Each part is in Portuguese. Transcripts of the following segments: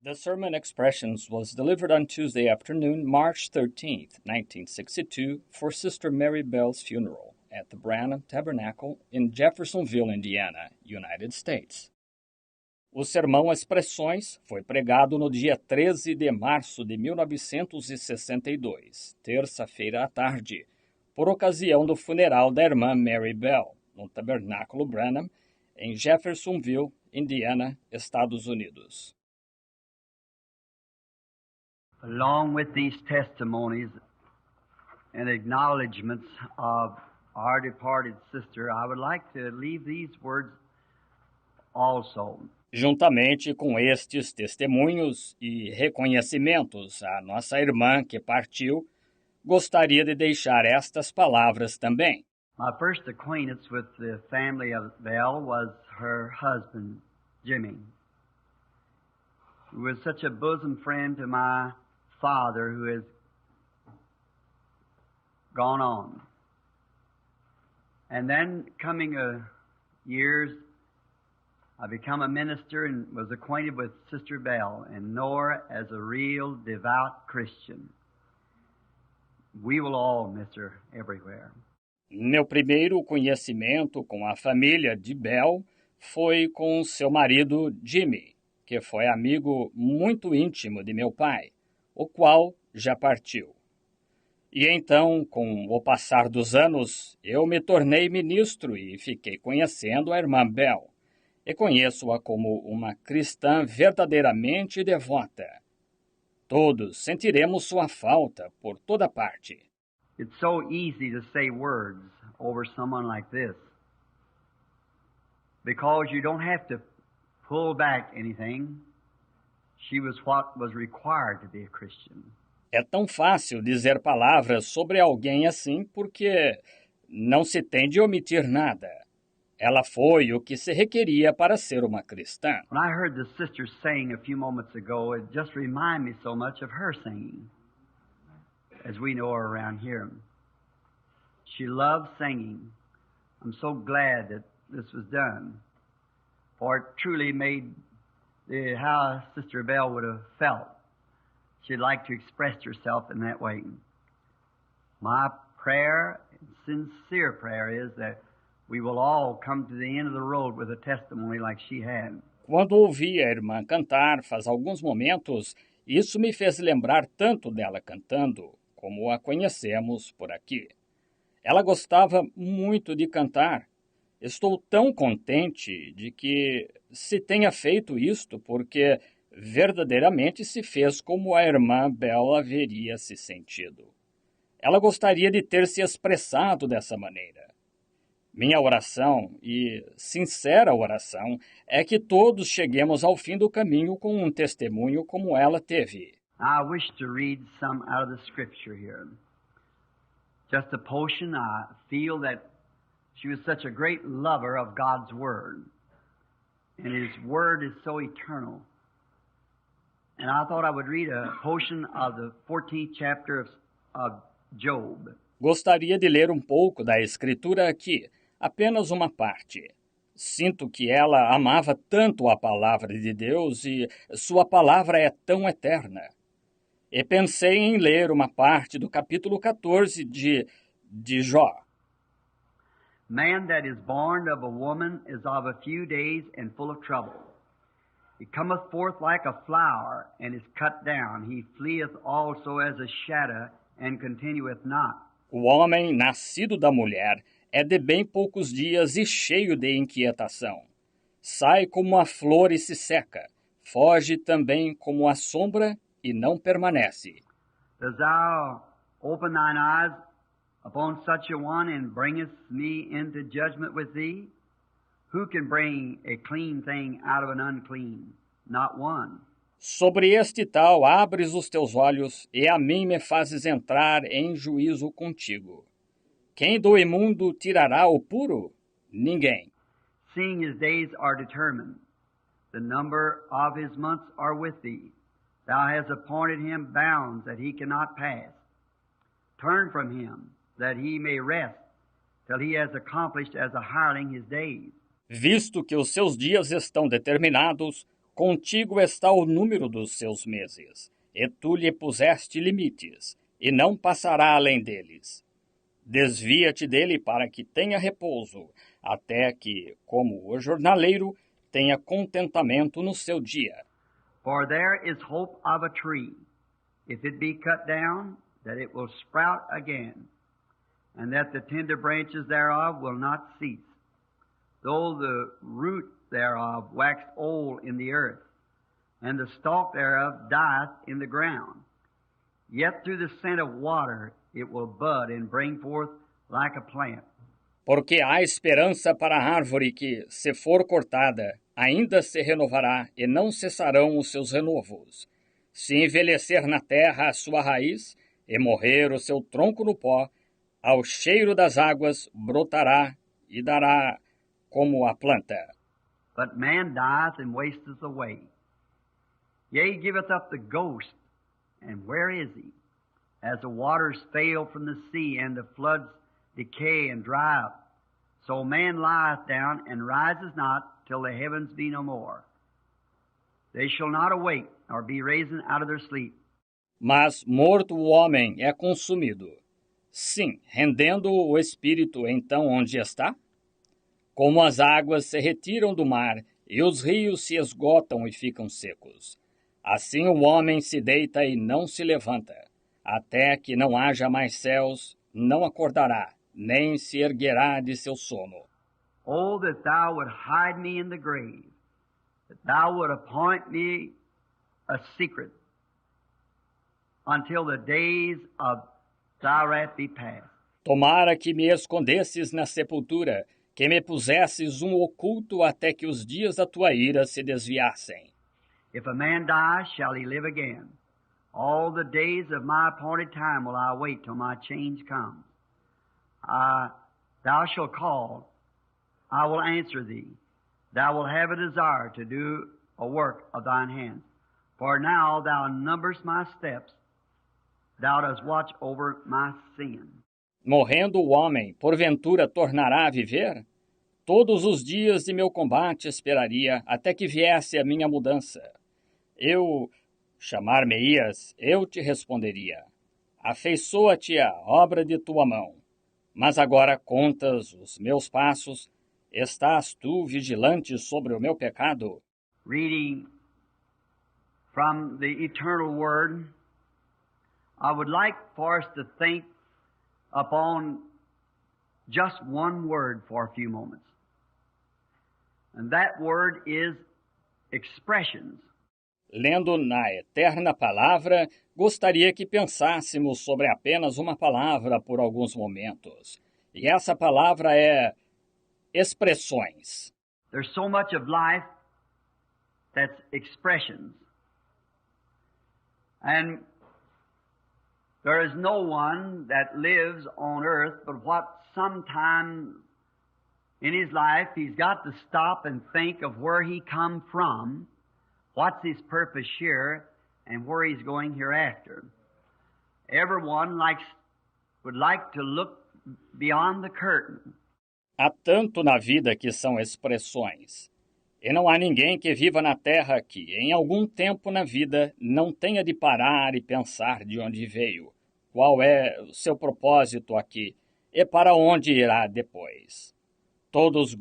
The sermon Expressions was delivered on Tuesday afternoon, March 13th, 1962, for Sister Mary Bell's funeral at the Branham Tabernacle in Jeffersonville, Indiana, United States. O sermão Expressões foi pregado no dia 13 de março de 1962, terça-feira à tarde, por ocasião do funeral da irmã Mary Bell, no Tabernáculo Branham, em Jeffersonville, Indiana, Estados Unidos. Along with these testimonies and acknowledgments of our departed sister, I would like to leave these words also. Juntamente com estes testemunhos e reconhecimentos à nossa irmã que partiu, gostaria de deixar estas palavras também. My first acquaintance with the family of Bell was her husband, Jimmy, who was such a bosom friend to my father who has gone on. And then coming years, I become a minister and was acquainted with Sister Bell and know her as a real devout Christian. We will all miss her everywhere. Meu primeiro conhecimento com a família de Bell foi com seu marido Jimmy, que foi amigo muito íntimo de meu pai, o qual já partiu. E então, com o passar dos anos, eu me tornei ministro e fiquei conhecendo a irmã Bell. E conheço-a como uma cristã verdadeiramente devota. Todos sentiremos sua falta por toda parte. It's so easy to say words over someone like this because you don't have to pull back anything. She was what was required to be a Christian. É tão fácil dizer palavras sobre alguém assim porque não se tem de omitir nada. Ela foi o que se requeria para ser uma cristã. When I heard the sister sing a few moments ago, it just reminded me so much of her singing, as we know her around here. She loved singing. I'm so glad that this was done, for it truly made how Sister Bell would have felt. She'd like to express herself in that way. My prayer, sincere prayer, is that we will all come to the end of the road with a testimony like she had. Quando ouvi a irmã cantar faz alguns momentos, isso me fez lembrar tanto dela cantando, como a conhecemos por aqui. Ela gostava muito de cantar. Estou tão contente de que se tenha feito isto, porque verdadeiramente se fez como a irmã Bell haveria se sentido. Ela gostaria de ter se expressado dessa maneira. Minha oração, e sincera oração, é que todos cheguemos ao fim do caminho com um testemunho como ela teve. I wish to read some out of the scripture here. Just a portion. I feel that she was such a great lover of God's Word. And His Word is so eternal. And I thought I would read a portion of the 14th chapter of Job. Gostaria de ler um pouco da Escritura aqui, apenas uma parte. Sinto que ela amava tanto a palavra de Deus e sua palavra é tão eterna. E pensei em ler uma parte do capítulo 14 de Jó. Man that is born of a woman is of a few days and full of trouble. He cometh forth like a flower and is cut down. He fleeth also as a shadow and continueth not. O homem nascido da mulher é de bem poucos dias e cheio de inquietação. Sai como a flor e se seca. Foge também como a sombra e não permanece. Dost thou open thine eyes upon such a one and bringest me into judgment with thee? Who can bring a clean thing out of an unclean? Not one. Sobre este tal abres os teus olhos, e a mim me fazes entrar em juízo contigo. Quem do imundo tirará o puro? Ninguém. Seeing his days are determined, the number of his months are with thee. Thou hast appointed him bounds that he cannot pass. Turn from him, that he may rest, till he has accomplished as a hireling his days. Visto que os seus dias estão determinados, Contigo está o número dos seus meses, e tu lhe puseste limites, e não passará além deles. Desvia-te dele para que tenha repouso, até que, como o jornaleiro, tenha contentamento no seu dia. For there is hope of a tree, if it be cut down, that it will sprout again, and that the tender branches thereof will not cease. Though the root thereof wax old in the earth, and the stalk thereof dieth in the ground, yet through the scent of water it will bud and bring forth like a plant. Porque há esperança para a árvore que, se for cortada, ainda se renovará e não cessarão os seus renovos. Se envelhecer na terra a sua raiz e morrer o seu tronco no pó, ao cheiro das águas brotará e dará como a planta. But man dieth and wasteth away. Yea, giveth up the ghost, and where is he? As the waters fail from the sea, and the floods decay and dry up, so man lieth down and rises not till the heavens be no more. They shall not awake, nor be risen out of their sleep. Mas morto o homem é consumido. Sim, rendendo o espírito então onde está? Como as águas se retiram do mar e os rios se esgotam e ficam secos. Assim o homem se deita e não se levanta. Até que não haja mais céus, não acordará, nem se erguerá de seu sono. Oh, that thou would hide me in the grave, that thou would appoint me a secret, until the days of thy wrath be past. Tomara que me escondesses na sepultura, que me pusesses um oculto até que os dias da tua ira se desviassem. If a man die, shall he live again? All the days of my appointed time will I wait till my change comes. Thou shalt call, I will answer thee. Thou wilt have a desire to do a work of thine hands. For now thou numberest my steps, thou dost watch over my sin. Morrendo o homem, porventura tornará a viver? Todos os dias de meu combate esperaria até que viesse a minha mudança. Chamar-me-ias, eu te responderia. Afeiçoa-te a obra de tua mão. Mas agora contas os meus passos, estás tu vigilante sobre o meu pecado? Reading from the eternal word, I would like for us to think upon just one word for a few moments. And that word is expressions. Lendo na eterna palavra, gostaria que pensássemos sobre apenas uma palavra por alguns momentos. E essa palavra é expressões. There's so much of life that's expressions. And there is no one that lives on earth but what sometime in his life he's got to stop and think of where he come from, what's his purpose here, and where he's going hereafter. Everyone would like to look beyond the curtain. Há tanto na vida que são expressões. E não há ninguém que viva na Terra que, em algum tempo na vida, não tenha de parar e pensar de onde veio, qual é o seu propósito aqui e para onde irá depois. Todos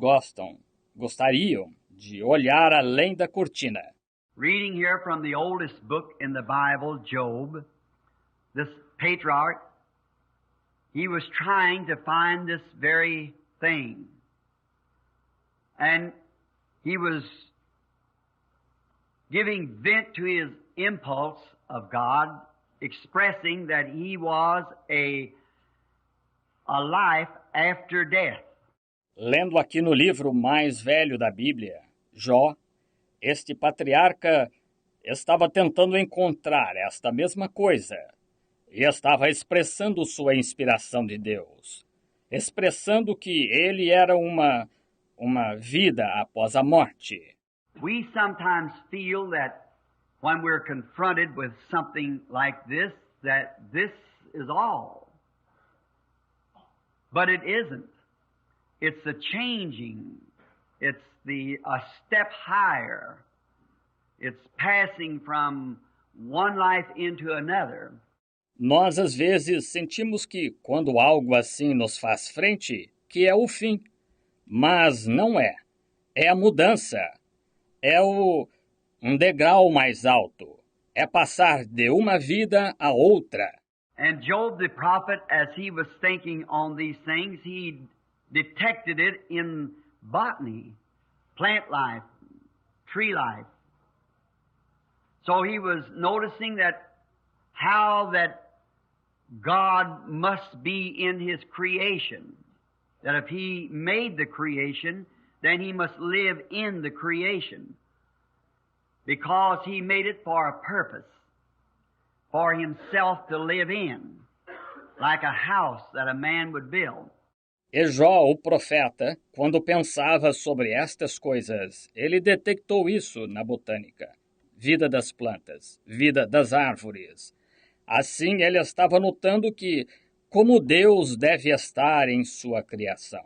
gostariam de olhar além da cortina. Reading here from the oldest book in the Bible, Job, this patriarch, he was trying to find this very thing. And he was giving vent to his impulse of God, expressing that he was a life after death. Lendo aqui no livro mais velho da Bíblia, Jó, este patriarca estava tentando encontrar esta mesma coisa e estava expressando sua inspiração de Deus, expressando que ele era uma vida após a morte. We sometimes feel that when we're confronted with something like this, that this is all. But it isn't. It's a changing. It's a step higher. It's passing from one life into another. Nós, às vezes, sentimos que, quando algo assim nos faz frente, que é o fim. Mas não é. É a mudança. É um degrau mais alto. É passar de uma vida a outra. And Job the prophet, as he was thinking on these things, he detected it in botany, plant life, tree life. So he was noticing that how that God must be in His creation. That if He made the creation, then He must live in the creation. Because He made it for a purpose. For Himself to live in. Like a house that a man would build. E Jó, o profeta, quando pensava sobre estas coisas, ele detectou isso na botânica. Vida das plantas, vida das árvores. Assim, ele estava notando que, como Deus deve estar em sua criação.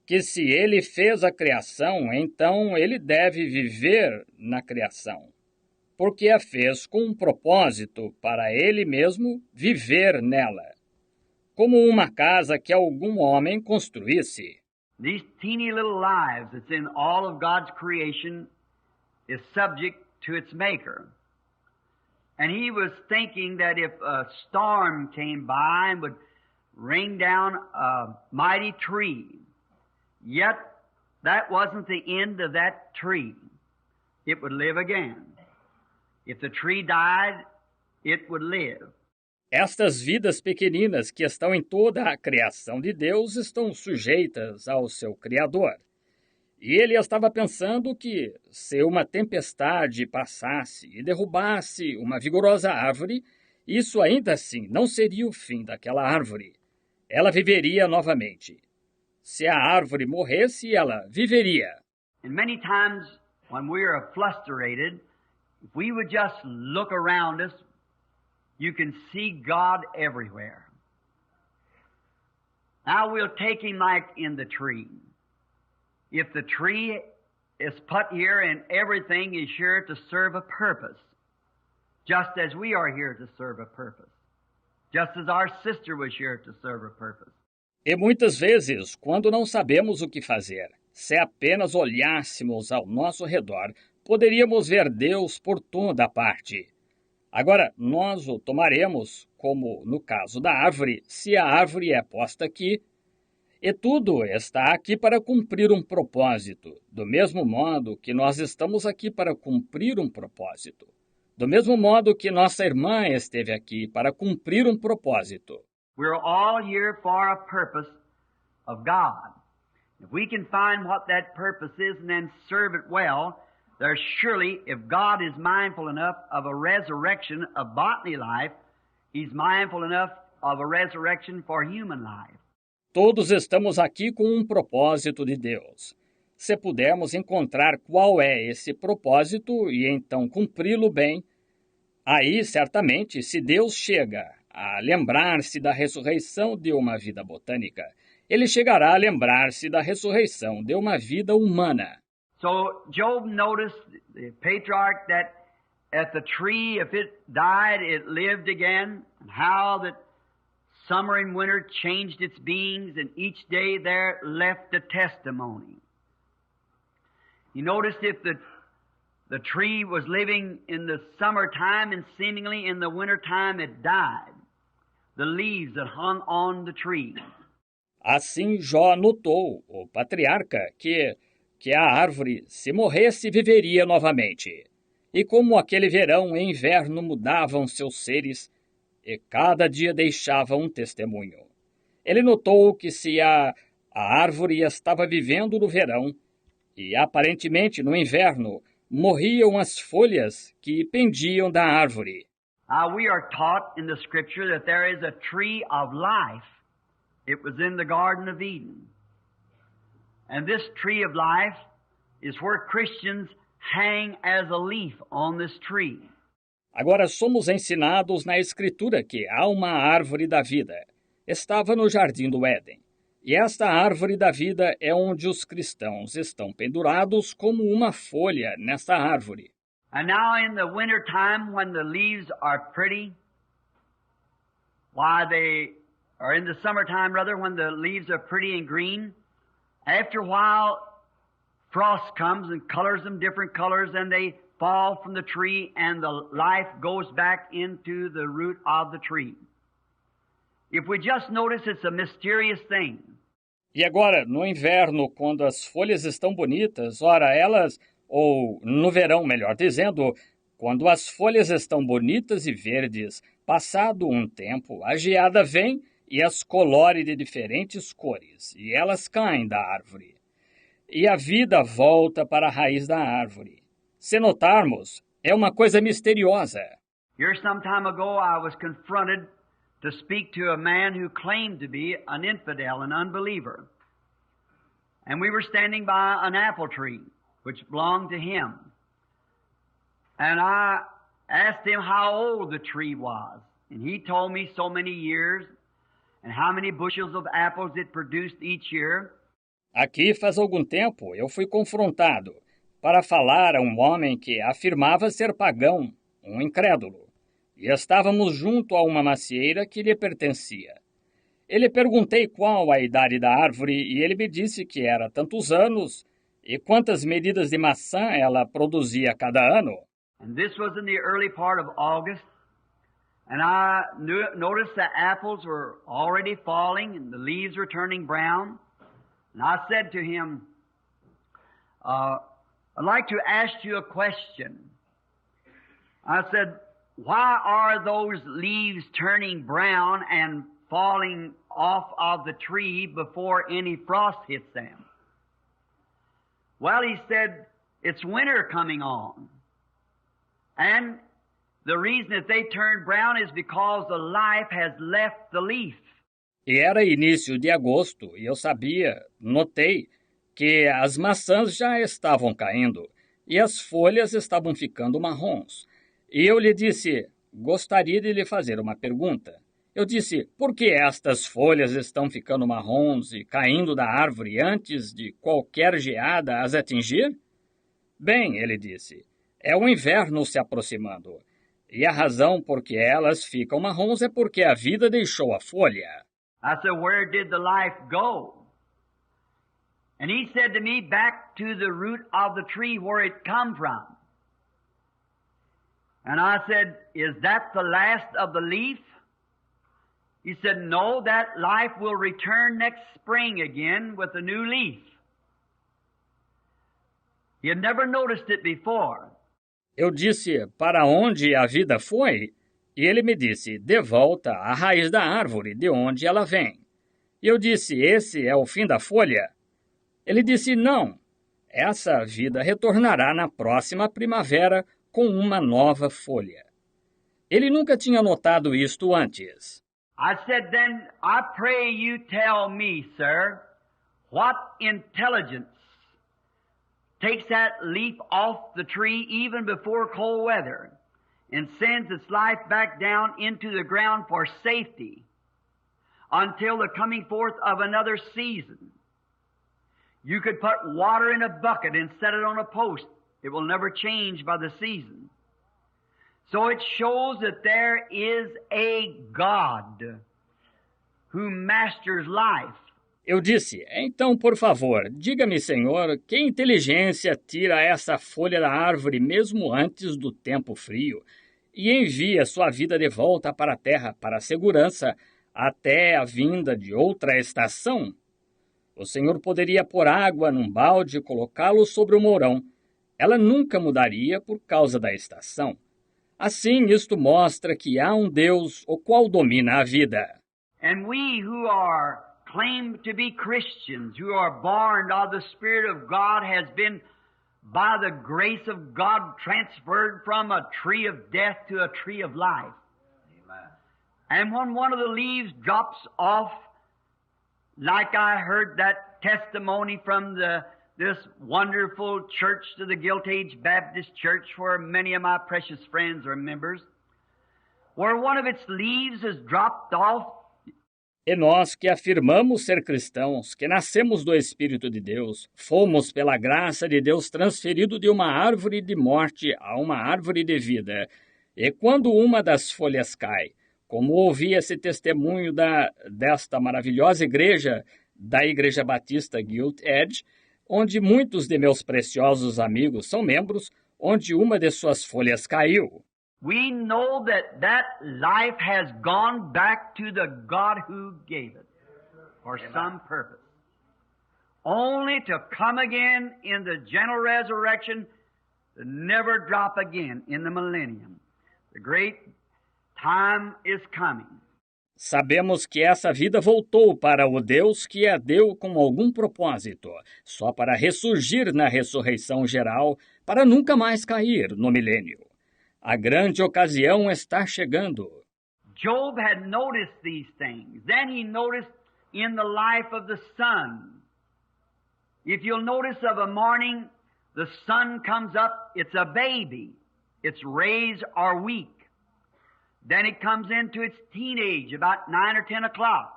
Que se ele fez a criação, então ele deve viver na criação. Porque a fez com um propósito para ele mesmo viver nela. Como uma casa que algum homem construísse. These teeny little lives that's in all of God's creation is subject to its maker. And he was thinking that if a storm came by and would rain down a mighty tree, yet that wasn't the end of that tree. It would live again. If the tree died, it would live. Estas vidas pequeninas que estão em toda a criação de Deus estão sujeitas ao seu Criador. E ele estava pensando que, se uma tempestade passasse e derrubasse uma vigorosa árvore, isso ainda assim não seria o fim daquela árvore. Ela viveria novamente. Se a árvore morresse, ela viveria. And many times when we are frustrated, if we would just look around us, you can see God everywhere. Now we'll take Him like in the tree. If the tree is put here and everything is here to serve a purpose, just as we are here to serve a purpose, just as our sister was here to serve a purpose. E muitas vezes, quando não sabemos o que fazer, se apenas olhássemos ao nosso redor, poderíamos ver Deus por toda a parte. Agora, nós o tomaremos, como no caso da árvore, se a árvore é posta aqui, e tudo está aqui para cumprir um propósito, do mesmo modo que nós estamos aqui para cumprir um propósito, do mesmo modo que nossa irmã esteve aqui para cumprir um propósito. We're all here for a purpose of God. If we can find what that purpose is and then serve it well, there's surely, if God is mindful enough of a resurrection of botany life, He's mindful enough of a resurrection for human life. Todos estamos aqui com um propósito de Deus. Se pudermos encontrar qual é esse propósito e então cumpri-lo bem, aí certamente, se Deus chega a lembrar-se da ressurreição de uma vida botânica, Ele chegará a lembrar-se da ressurreição de uma vida humana. So Job noticed, the patriarch, that at the tree, if it died, it lived again, and how that summer and winter changed its beings, and each day there left a testimony. He noticed if the tree was living in the summertime and seemingly in the wintertime it died. The leaves that hung on the tree. Assim Jó notou, o patriarca, que a árvore, se morresse, viveria novamente. E como aquele verão e inverno mudavam seus seres, e cada dia deixava um testemunho. Ele notou que se a árvore estava vivendo no verão, e aparentemente no inverno, morriam as folhas que pendiam da árvore. We are taught in the Scripture that there is a tree of life. It was in the Garden of Eden. And this tree of life is where Christians hang as a leaf on this tree. Agora somos ensinados na Escritura que há uma árvore da vida. Estava no Jardim do Éden. E esta árvore da vida é onde os cristãos estão pendurados como uma folha nesta árvore. And now in the winter time when the leaves are pretty, or in the summertime rather, when the leaves are pretty and green, after a while frost comes and colors them different colors and they fall from the tree and the life goes back into the root of the tree. If we just notice, it's a mysterious thing. E agora, no inverno, quando as folhas estão bonitas, ora, elas, ou no verão, melhor dizendo, quando as folhas estão bonitas e verdes, passado um tempo, a geada vem e as colore de diferentes cores, e elas caem da árvore. E a vida volta para a raiz da árvore. Se notarmos, é uma coisa misteriosa. Here some time ago I was confronted to speak to a man who claimed to be an infidel, an unbeliever. And we were standing by an apple tree, which belonged to him. And I asked him how old the tree was. And he told me so many years and how many bushels of apples it produced each year. Aqui faz algum tempo eu fui confrontado para falar a um homem que afirmava ser pagão, um incrédulo. E estávamos junto a uma macieira que lhe pertencia. Ele perguntei qual a idade da árvore e ele me disse que era tantos anos e quantas medidas de maçã ela produzia cada ano. And this was in the early part of August, and I noticed the apples were already falling and the leaves were turning brown. And I said to him, I'd like to ask you a question. I said, why are those leaves turning brown and falling off of the tree before any frost hits them? Well, he said, it's winter coming on. And the reason that they turn brown is because the life has left the leaf. E era início de agosto e eu notei que as maçãs já estavam caindo e as folhas estavam ficando marrons. E eu lhe disse, gostaria de lhe fazer uma pergunta. Eu disse, por que estas folhas estão ficando marrons e caindo da árvore antes de qualquer geada as atingir? Bem, ele disse, é o inverno se aproximando. E a razão por que elas ficam marrons é porque a vida deixou a folha. I said, where did the life go? And he said to me, back to the root of the tree where it come from. And I said, is that the last of the leaf? He said, no, that life will return next spring again with a new leaf. He had never noticed it before. Eu disse, para onde a vida foi? E ele me disse, de volta à raiz da árvore, de onde ela vem. E eu disse, esse é o fim da folha? Ele disse, não, essa vida retornará na próxima primavera com uma nova folha. Ele nunca tinha notado isto antes. I said, then, I pray you tell me, sir, what intelligence takes that leaf off the tree even before cold weather and sends its life back down into the ground for safety until the coming forth of another season. You could put water in a bucket and set it on a post. It will never change by the season. So it shows that there is a God who masters life. Eu disse, então, por favor, diga-me, Senhor, que inteligência tira essa folha da árvore mesmo antes do tempo frio e envia sua vida de volta para a terra para a segurança até a vinda de outra estação? O Senhor poderia pôr água num balde e colocá-lo sobre o mourão. Ela nunca mudaria por causa da estação. Assim, isto mostra que há um Deus o qual domina a vida. And we who are claimed to be Christians, who are born of the Spirit of God, has been, by the grace of God, transferred from a tree of death to a tree of life. Amen. And when one of the leaves drops off, like I heard that testimony from this wonderful church, to the Gilt Age Baptist Church, where many of my precious friends are members, where one of its leaves has dropped off. E nós que afirmamos ser cristãos, que nascemos do Espírito de Deus, fomos pela graça de Deus transferidos de uma árvore de morte a uma árvore de vida. E quando uma das folhas cai, como ouvi esse testemunho desta maravilhosa igreja, da Igreja Batista Gilt Edge, onde muitos de meus preciosos amigos são membros, onde uma de suas folhas caiu. We know that that life has gone back to the God who gave it for some purpose. Only to come again in the general resurrection, to never drop again in the millennium. The great time is coming. Sabemos que essa vida voltou para o Deus que a deu com algum propósito, só para ressurgir na ressurreição geral, para nunca mais cair no milênio. A grande ocasião está chegando. Job had noticed these things. Then he noticed in the life of the sun. If you'll notice of a morning, the sun comes up, it's a baby. Its rays are weak. Then it comes into its teenage about 9 or 10 o'clock.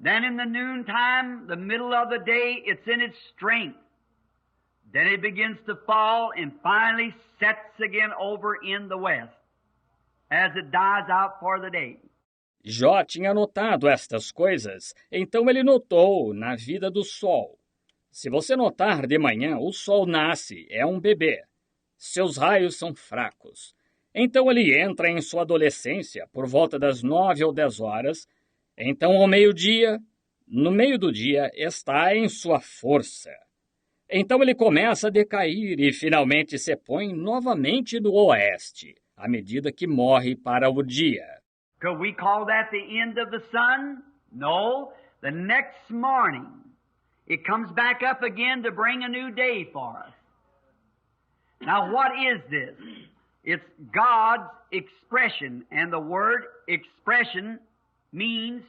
Then in the noontime, the middle of the day, it's in its strength. Then it begins to fall and finally sets again over in the west as it dies out for the day. Jó tinha notado estas coisas, então ele notou na vida do sol. Se você notar de manhã, o sol nasce, é um bebê. Seus raios são fracos. Então ele entra em sua adolescência por volta das 9 ou 10 horas. Então ao meio-dia, no meio do dia, está em sua força. Então ele começa a decair e finalmente se põe novamente no oeste, à medida que morre para o dia. Could we call that the end of the sun? No. The next morning, it comes back up again to bring a new day for us. Now what is this? It's God's expression, and the word expression means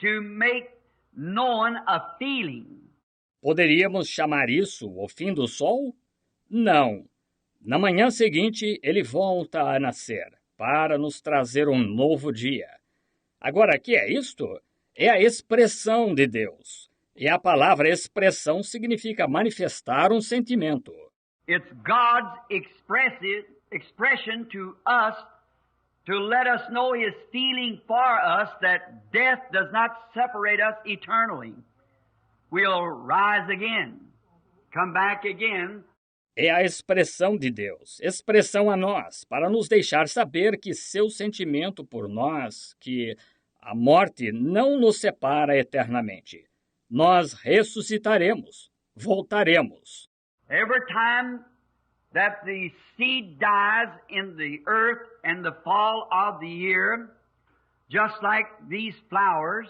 to make known a feeling. Poderíamos chamar isso o fim do sol? Não. Na manhã seguinte, ele volta a nascer, para nos trazer um novo dia. Agora, o que é isto? É a expressão de Deus. E a palavra expressão significa manifestar um sentimento. It's God's expression to us to let us know His feeling for us that death does not separate us eternally. We'll rise again, come back again. É a expressão de Deus, expressão a nós, para nos deixar saber que seu sentimento por nós, que a morte não nos separa eternamente. Nós ressuscitaremos, voltaremos. Every time that the seed dies in the earth and the fall of the year, just like these flowers,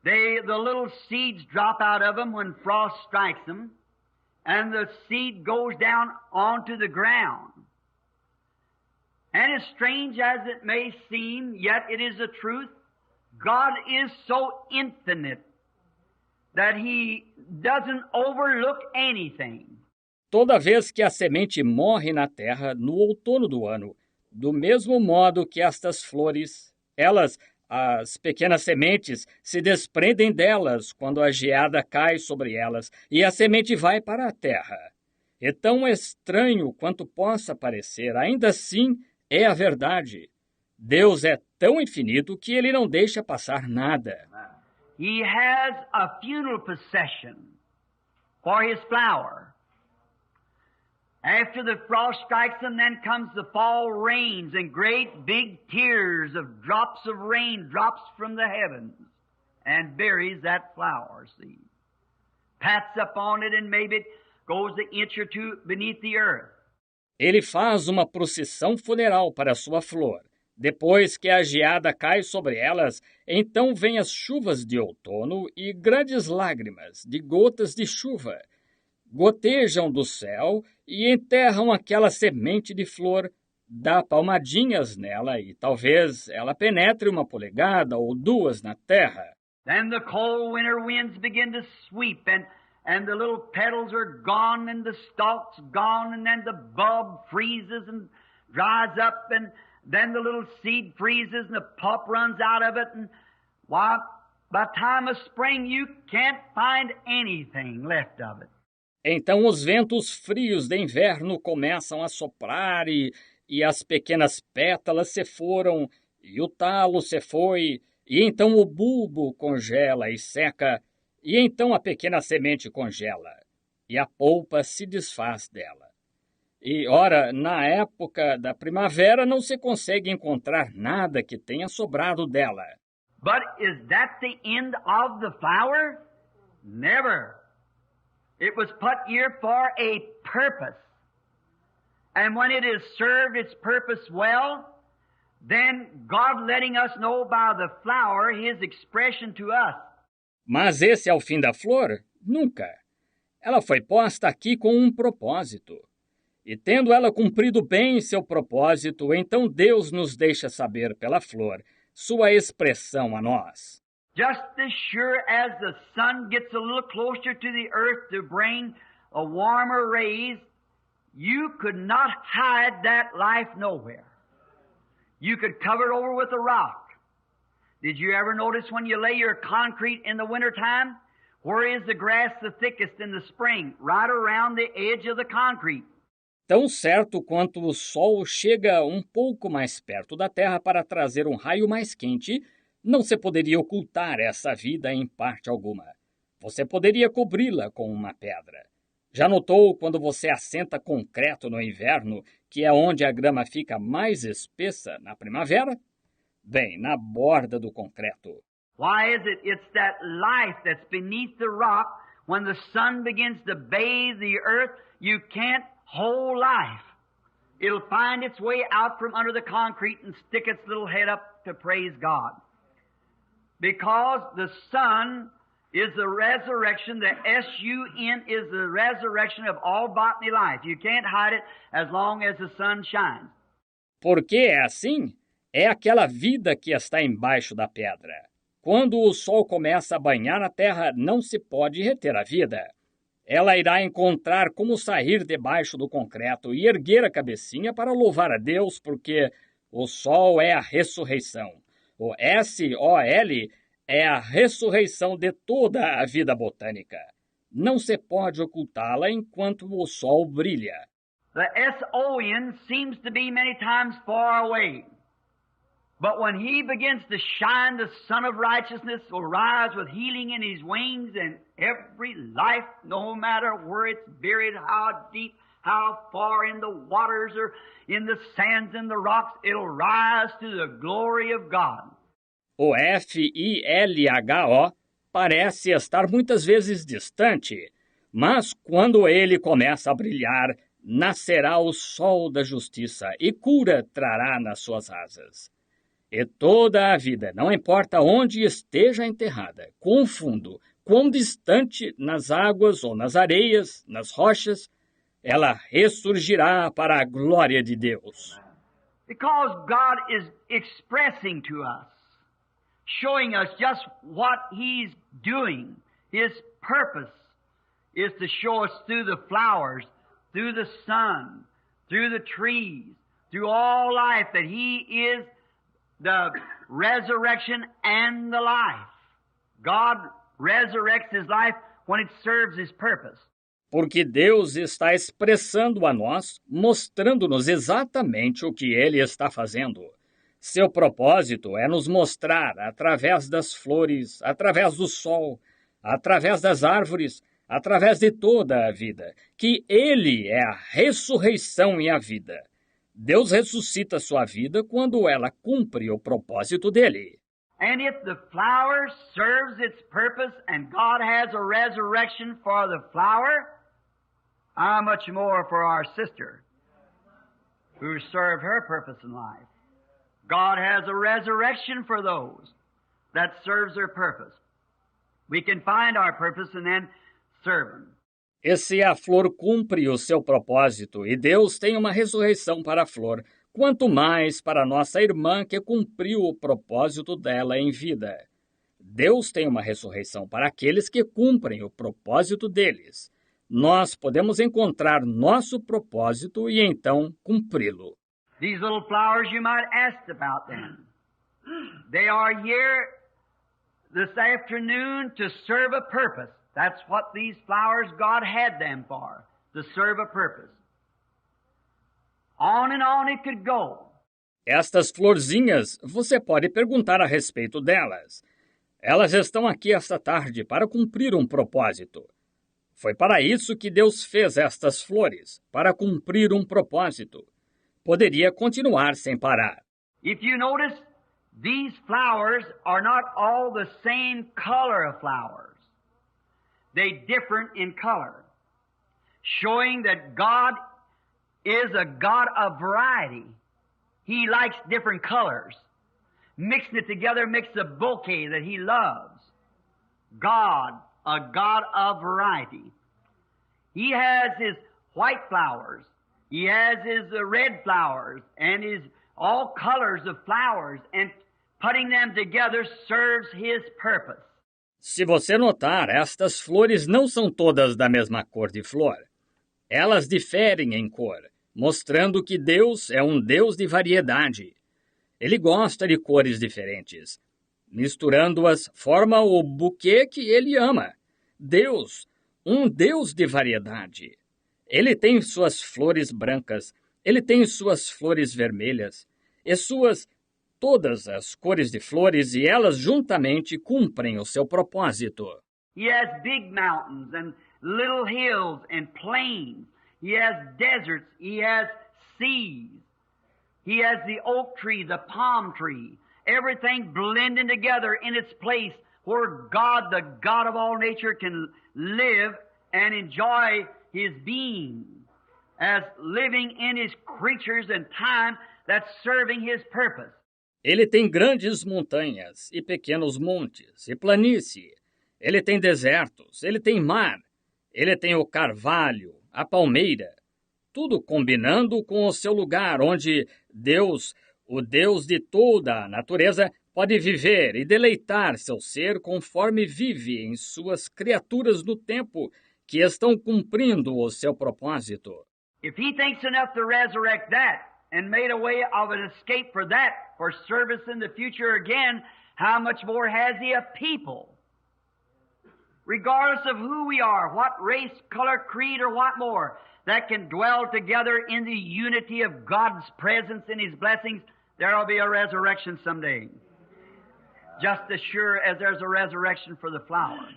the little seeds drop out of them when frost strikes them, and the seed goes down onto the ground. And as strange as it may seem, yet it is the truth, God is so infinite that He doesn't overlook anything. Toda vez que a semente morre na terra no outono do ano, do mesmo modo que estas flores, as pequenas sementes, se desprendem delas quando a geada cai sobre elas e a semente vai para a terra. É tão estranho quanto possa parecer, ainda assim é a verdade. Deus é tão infinito que Ele não deixa passar nada. He has a funeral procession for His flower. After the frost strikes them, then comes the fall rains and great big tears of drops of rain drops from the heavens and buries that flower seed. Pats up on it and maybe it goes an inch or two beneath the earth. Ele faz uma procissão funeral para sua flor. Depois que a geada cai sobre elas, então vêm as chuvas de outono e grandes lágrimas de gotas de chuva gotejam do céu e enterram aquela semente de flor, dá palmadinhas nela e talvez ela penetre 1 polegada ou 2 na terra. Then the cold winter winds begin to sweep and the little petals are gone and the stalk's gone and then the bulb freezes and dries up then the little seed freezes and the pulp runs out of it, and why, by the time of spring you can't find anything left of it. Então os ventos frios de inverno começam a soprar e as pequenas pétalas se foram, e o talo se foi, e então o bulbo congela e seca, e então a pequena semente congela, e a polpa se desfaz dela. E, ora, na época da primavera não se consegue encontrar nada que tenha sobrado dela. But is that the end of the flower? Never. It was put here for a purpose. And when it has served its purpose well, then God letting us know by the flower His expression to us. Mas esse é o fim da flor? Nunca. Ela foi posta aqui com um propósito. E tendo ela cumprido bem seu propósito, então Deus nos deixa saber pela flor sua expressão a nós. Just as sure as the sun gets a little closer to the earth to bring a warmer rays, you could not hide that life nowhere. You could cover it over with a rock. Did you ever notice when you lay your concrete in the wintertime? Where is the grass the thickest in the spring? Right around the edge of the concrete. Tão certo quanto o sol chega um pouco mais perto da terra para trazer um raio mais quente, não se poderia ocultar essa vida em parte alguma. Você poderia cobri-la com uma pedra. Já notou quando você assenta concreto no inverno, que é onde a grama fica mais espessa na primavera? Bem, na borda do concreto. Why is it? It's that life that's beneath the rock. When the sun begins to bathe the earth, you can't hold life. It'll find its way out from under the concrete and stick its little head up to praise God. Because the sun is the resurrection, the S-U-N is the resurrection of all botany life. You can't hide it as long as the sun shines. Por que é assim? É aquela vida que está embaixo da pedra. Quando o sol começa a banhar a terra, não se pode reter a vida. Ela irá encontrar como sair debaixo do concreto e erguer a cabecinha para louvar a Deus, porque o sol é a ressurreição. O S-O-L é a ressurreição de toda a vida botânica. Não se pode ocultá-la enquanto o sol brilha. The S-O-N seems to be many times far away. But when He begins to shine, the Son of Righteousness will rise with healing in His wings, and every life, no matter where it's buried, how deep, how far in the waters or in the sands and the rocks, it'll rise to the glory of God. O F-I-L-H-O parece estar muitas vezes distante, mas quando ele começa a brilhar, nascerá o sol da justiça e cura trará nas suas asas. E toda a vida, não importa onde esteja enterrada, quão fundo, quão distante, nas águas ou nas areias, nas rochas, ela ressurgirá para a glória de Deus. Because God is expressing to us, showing us just what He's doing. His purpose is to show us through the flowers, through the sun, through the trees, through all life, that He is the resurrection and the life. God resurrects His life when it serves His purpose. Porque Deus está expressando a nós, mostrando-nos exatamente o que Ele está fazendo. Seu propósito é nos mostrar, através das flores, através do sol, através das árvores, através de toda a vida, que Ele é a ressurreição e a vida. Deus ressuscita sua vida quando ela cumpre o propósito dele. And if the flower serves its purpose and God has a resurrection for the flower, how much more for our sister who served her purpose in life? God has a resurrection for those that serves their purpose. We can find our purpose and then serve Him. E se a flor cumpre o seu propósito e Deus tem uma ressurreição para a flor, quanto mais para nossa irmã que cumpriu o propósito dela em vida. Deus tem uma ressurreição para aqueles que cumprem o propósito deles. Nós podemos encontrar nosso propósito e então cumpri-lo. These little flowers, you might ask about them. They are here this afternoon to serve a purpose. That's what these flowers, God had them for, to serve a purpose. On and on it could go. Estas florzinhas, você pode perguntar a respeito delas. Elas estão aqui esta tarde para cumprir um propósito. Foi para isso que Deus fez estas flores, para cumprir um propósito. Poderia continuar sem parar. If you notice, these flowers are not all the same color of flowers. They differ in color, showing that God is a God of variety. He likes different colors. Mixing it together makes a bouquet that He loves. God, a God of variety. He has His white flowers. He has His red flowers and His all colors of flowers, and putting them together serves His purpose. Se você notar, estas flores não são todas da mesma cor de flor. Elas diferem em cor, mostrando que Deus é um Deus de variedade. Ele gosta de cores diferentes. Misturando-as, forma o buquê que Ele ama. Deus, um Deus de variedade. Ele tem suas flores brancas, Ele tem suas flores vermelhas, e todas as cores de flores, e elas juntamente cumprem o seu propósito. He has big mountains and little hills and plains. He has deserts. He has seas. He has the oak tree, the palm tree, everything blending together in its place where God, the God of all nature, can live and enjoy His being as living in His creatures and time that's serving His purpose. Ele tem grandes montanhas e pequenos montes e planície. Ele tem desertos, ele tem mar, ele tem o carvalho, a palmeira, tudo combinando com o seu lugar onde Deus, o Deus de toda a natureza, pode viver e deleitar seu ser conforme vive em suas criaturas no tempo que estão cumprindo o seu propósito. If He thinks enough to resurrect that and made a way of an escape for that, for service in the future again, how much more has He a people? Regardless of who we are, what race, color, creed, or what more, that can dwell together in the unity of God's presence and His blessings, there will be a resurrection someday. Just as sure as there's a resurrection for the flower.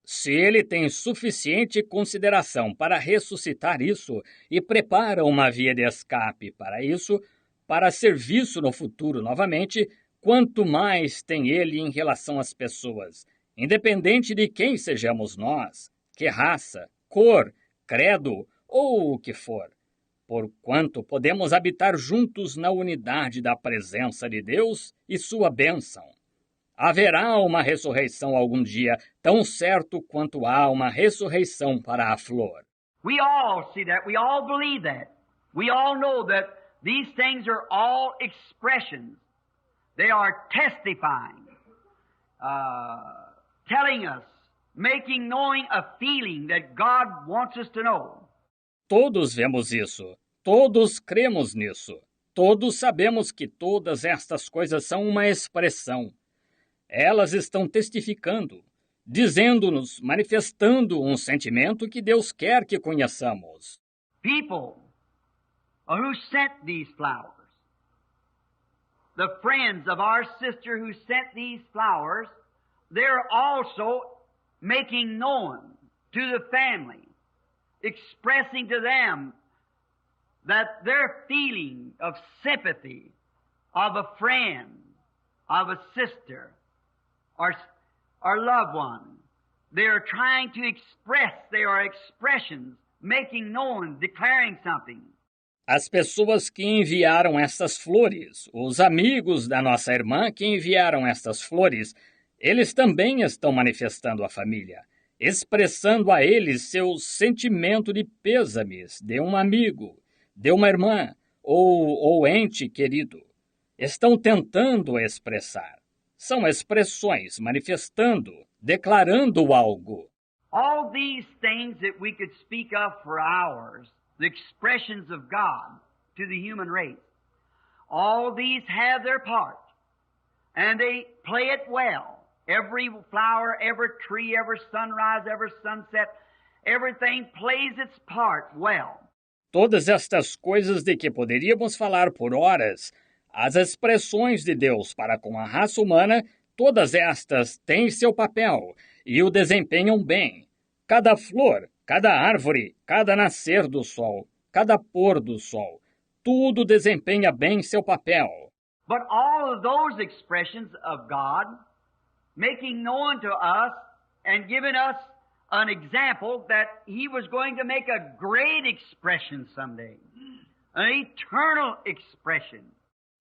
Se Ele tem suficiente consideração para ressuscitar isso e prepara uma via de escape para isso, para serviço no futuro novamente, quanto mais tem Ele em relação às pessoas, independente de quem sejamos nós, que raça, cor, credo ou o que for, porquanto podemos habitar juntos na unidade da presença de Deus e sua bênção. Haverá uma ressurreição algum dia, tão certo quanto há uma ressurreição para a flor. We all see that. We all believe that. We all know that these things are all expressions. They are testifying, telling us, making knowing a feeling that God wants us to know. Todos vemos isso. Todos cremos nisso. Todos sabemos que todas estas coisas são uma expressão. Elas estão testificando, dizendo-nos, manifestando um sentimento que Deus quer que conheçamos. People who sent these flowers, the friends of our sister who sent these flowers, they're also making known to the family, expressing to them that their feeling of sympathy, of a friend, of a sister, or loved one. They are trying to express, they are expressions, making known, declaring something. As pessoas que enviaram estas flores, os amigos da nossa irmã que enviaram estas flores, eles também estão manifestando à família, expressando a eles seu sentimento de pêsames de um amigo, de uma irmã ou ente querido. Estão tentando expressar. São expressões manifestando, declarando algo. All these things that we could speak of for hours, the expressions of God to the human race, All these have their part, and they play it well. Every flower, every tree, every sunrise, every sunset, everything plays its part well. Todas estas coisas de que poderíamos falar por horas, as expressões de Deus para com a raça humana, todas estas têm seu papel e o desempenham bem. Cada flor, cada árvore, cada nascer do sol, cada pôr do sol, tudo desempenha bem seu papel. But all of those expressions of God, making known to us and giving us an example that He was going to make a great expression someday, an eternal expression.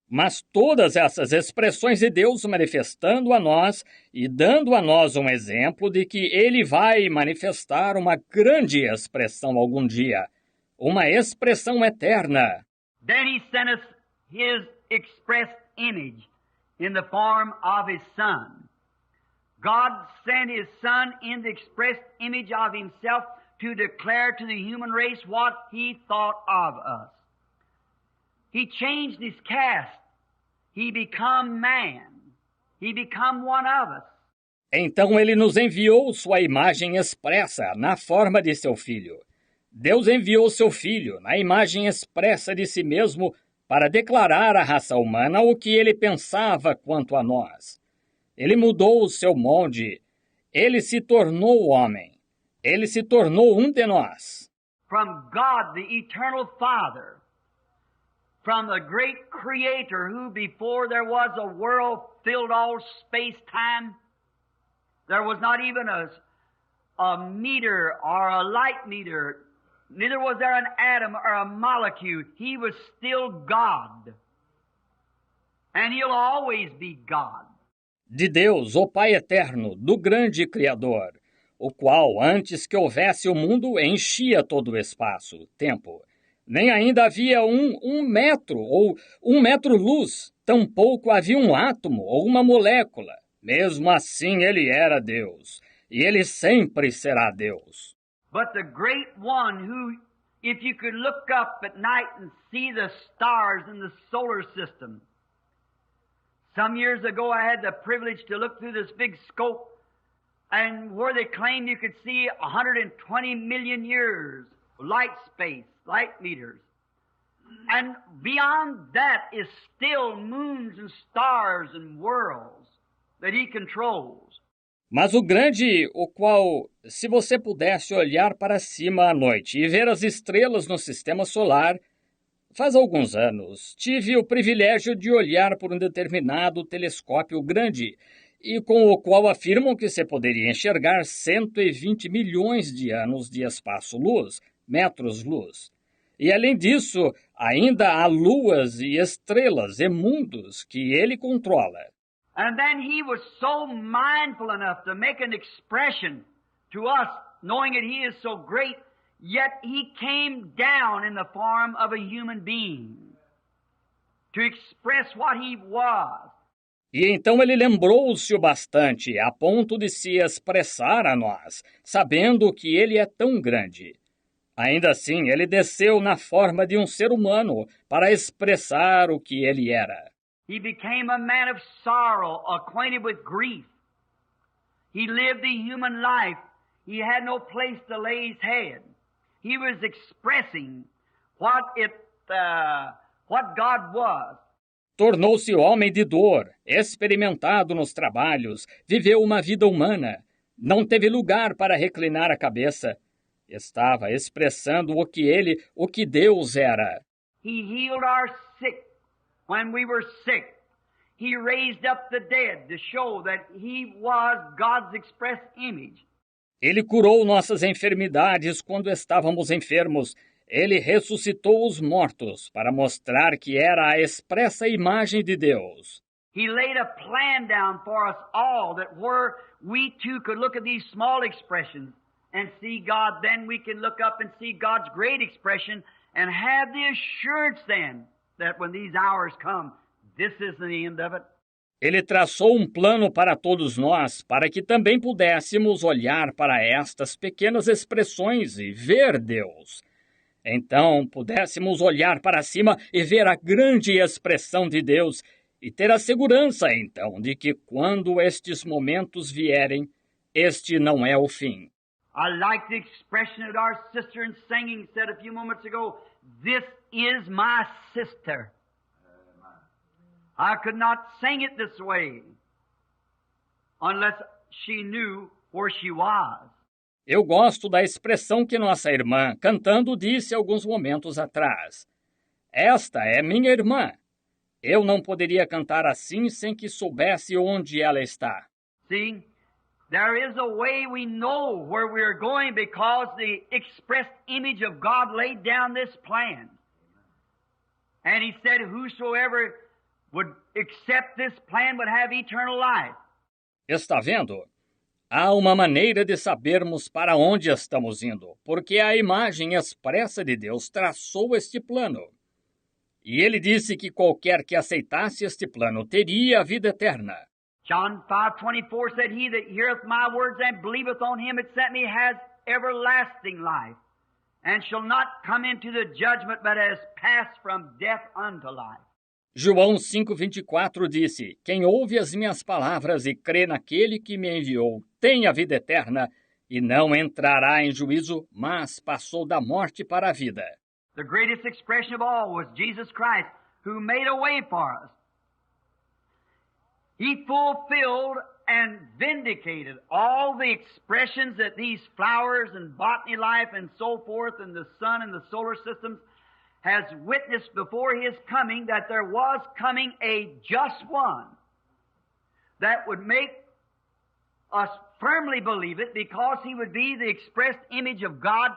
Mas todas essas expressões de Deus manifestando a nós e dando a nós um exemplo de que Ele vai manifestar uma grande expressão algum dia, uma expressão eterna. Then He sent us His expressed image in the form of His Son. God sent His Son in the expressed image of Himself to declare to the human race what He thought of us. He changed His cast. He become man. He become one of us. Então Ele nos enviou sua imagem expressa na forma de seu Filho. Deus enviou seu Filho na imagem expressa de si mesmo para declarar à raça humana o que Ele pensava quanto a nós. Ele mudou o seu molde. Ele se tornou homem. Ele se tornou um de nós. From God, the eternal Father, from the great Creator who before there was a world filled all space-time, there was not even a meter or a light meter, neither was there an atom or a molecule. He was still God. And He'll always be God. De Deus, o Pai eterno, do grande Criador, o qual, antes que houvesse o mundo, enchia todo o espaço, tempo. Nem ainda havia um metro ou 1 metro-luz, tampouco havia um átomo ou uma molécula. Mesmo assim, Ele era Deus, e Ele sempre será Deus. But the great one who, if you could look up at night and see the stars in the solar system. Some years ago I had the privilege to look through this big scope and where they claimed you could see 120 million years, light space, light meters. And beyond that is still moons and stars and worlds that He controls. Mas o grande, o qual, se você pudesse olhar para cima à noite e ver as estrelas no sistema solar, faz alguns anos tive o privilégio de olhar por um determinado telescópio grande e com o qual afirmam que se poderia enxergar 120 milhões de anos de espaço-luz, metros-luz. E além disso, ainda há luas e estrelas e mundos que Ele controla. And then He was so mindful enough to make an expression to us, knowing that He is so great, yet He came down in the form of a human being to express what He was. E então Ele lembrou-se o bastante, a ponto de se expressar a nós, sabendo que Ele é tão grande. Ainda assim, Ele desceu na forma de um ser humano para expressar o que Ele era. He became a man of sorrow, acquainted with grief. He lived the human life. He had no place to lay His head. He was expressing what God was. Tornou-se homem de dor, experimentado nos trabalhos, viveu uma vida humana. Não teve lugar para reclinar a cabeça. Estava expressando o que Deus era. He healed our sick when we were sick. He raised up the dead to show that He was God's express image. Ele curou nossas enfermidades quando estávamos enfermos. Ele ressuscitou os mortos para mostrar que era a expressa imagem de Deus. He laid a plan down for us all that where we too could look at these small expressions and see God, then we can look up and see God's great expression and have the assurance then that when these hours come, this isn't the end of it. Ele traçou um plano para todos nós, para que também pudéssemos olhar para estas pequenas expressões e ver Deus. Então pudéssemos olhar para cima e ver a grande expressão de Deus e ter a segurança, então, de que quando estes momentos vierem, este não é o fim. I like the expression that our sister in singing said a few moments ago, "This is my sister." I could not sing it this way unless she knew where she was. Eu gosto da expressão que nossa irmã, cantando, disse alguns momentos atrás. Esta é minha irmã. Eu não poderia cantar assim sem que soubesse onde ela está. See, there is a way we know where we are going because the expressed image of God laid down this plan. And He said, whosoever would accept this plan would have eternal life. Está vendo? Há uma maneira de sabermos para onde estamos indo, porque a imagem expressa de Deus traçou este plano. E ele disse que qualquer que aceitasse este plano teria a vida eterna. John 5:24 said, "He that heareth my words and believeth on him that sent me has everlasting life, and shall not come into the judgment, but has passed from death unto life." João 5,24 disse, quem ouve as minhas palavras e crê naquele que me enviou tem a vida eterna e não entrará em juízo, mas passou da morte para a vida. The greatest expression of all was Jesus Christ, who made a way for us. He fulfilled and vindicated all the expressions that these flowers and botany life and so forth and the sun and the solar systems has witnessed before His coming that there was coming a just one that would make us firmly believe it because He would be the expressed image of God.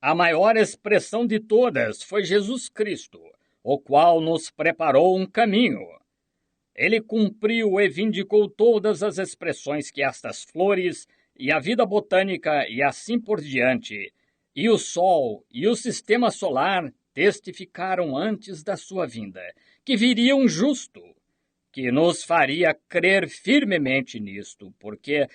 A maior expressão de todas foi Jesus Cristo, o qual nos preparou um caminho. Ele cumpriu e vindicou todas as expressões que estas flores e a vida botânica e assim por diante, e o Sol e o Sistema Solar testificaram antes da sua vinda, que viria um justo, que nos faria crer firmemente nisto, porque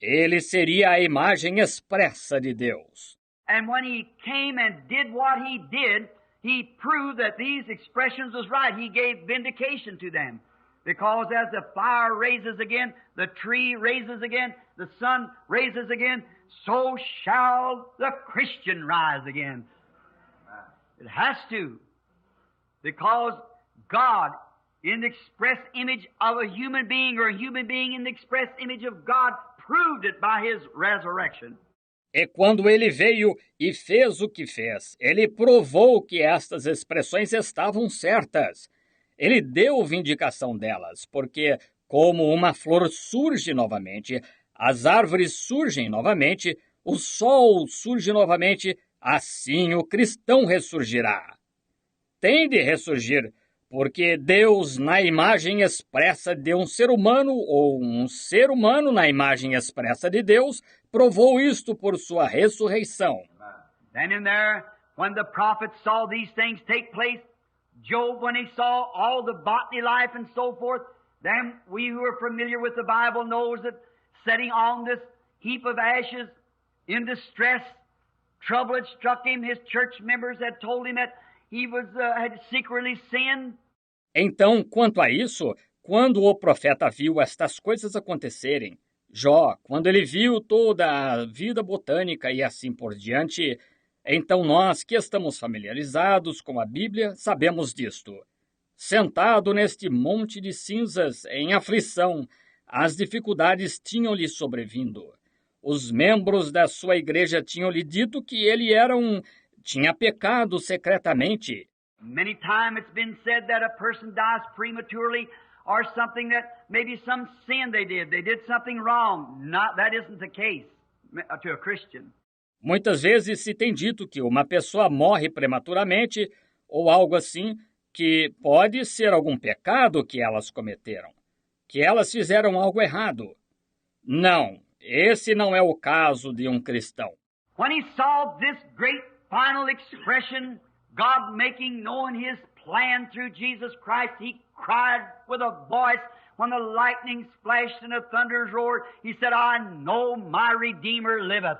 ele seria a imagem expressa de Deus. And when He came and did what He did, He proved that these expressions was right. He gave vindication to them. Because as the fire raises again, the tree raises again, the sun raises again, so shall the Christian rise again. It has to. Because God, in the express image of a human being, or a human being in the express image of God, proved it by His resurrection. E quando ele veio e fez o que fez, ele provou que estas expressões estavam certas. Ele deu vindicação delas, porque, como uma flor surge novamente, as árvores surgem novamente, o sol surge novamente, assim o cristão ressurgirá. Tem de ressurgir, porque Deus, na imagem expressa de um ser humano, ou um ser humano na imagem expressa de Deus, provou isto por sua ressurreição. Then in there, when the prophets saw these things take place, Job, when he saw all the botany life and so forth, then we who are familiar with the Bible knows that sitting on this heap of ashes in distress, trouble had struck him. His church members had told him that he had secretly sinned. Então, quanto a isso, quando o profeta viu estas coisas acontecerem, Jó, quando ele viu toda a vida botânica e assim por diante, então nós que estamos familiarizados com a Bíblia sabemos disto. Sentado neste monte de cinzas, em aflição, as dificuldades tinham-lhe sobrevindo. Os membros da sua igreja tinham-lhe dito que ele tinha pecado secretamente. Many times it's been said that a person dies prematurely or something that maybe some sin they did. They did something wrong. That isn't the case to a Christian. Muitas vezes se tem dito que uma pessoa morre prematuramente ou algo assim, que pode ser algum pecado que elas cometeram, que elas fizeram algo errado. Não, esse não é o caso de um cristão. When he saw this great final expression, God making known His plan through Jesus Christ, He cried with a voice when the lightnings flashed and the thunders roared. He said, "I know my Redeemer liveth,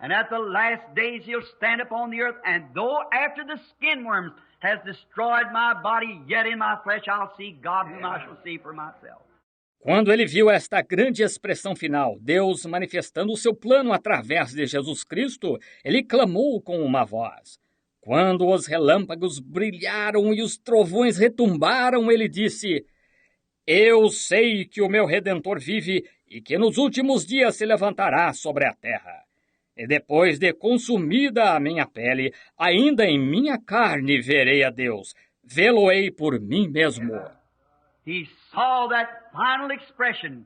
And at the last days he'll stand upon the earth, and though after the skin worms has destroyed my body, yet in my flesh I'll see God whom I shall see for myself. Quando ele viu esta grande expressão final, Deus manifestando o seu plano através de Jesus Cristo, ele clamou com uma voz. Quando os relâmpagos brilharam e os trovões retumbaram, ele disse: Eu sei que o meu Redentor vive e que nos últimos dias se levantará sobre a terra. E depois de consumida a minha pele, ainda em minha carne verei a Deus. Vê-lo-ei por mim mesmo. He saw that final expression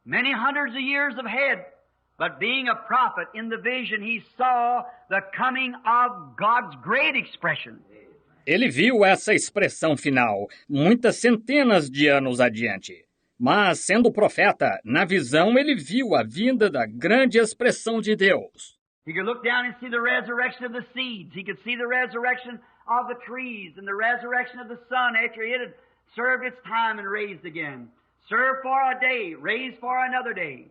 many hundreds of years ahead, but being a prophet in the vision, he saw the coming of God's great expression. Ele viu essa expressão final muitas centenas de anos adiante. Mas, sendo profeta, na visão ele viu a vinda da grande expressão de Deus. He could look down and see the resurrection of the seeds. He could see the resurrection of the trees and the resurrection of the sun after it had served its time and raised again. Served for a day, raised for another day.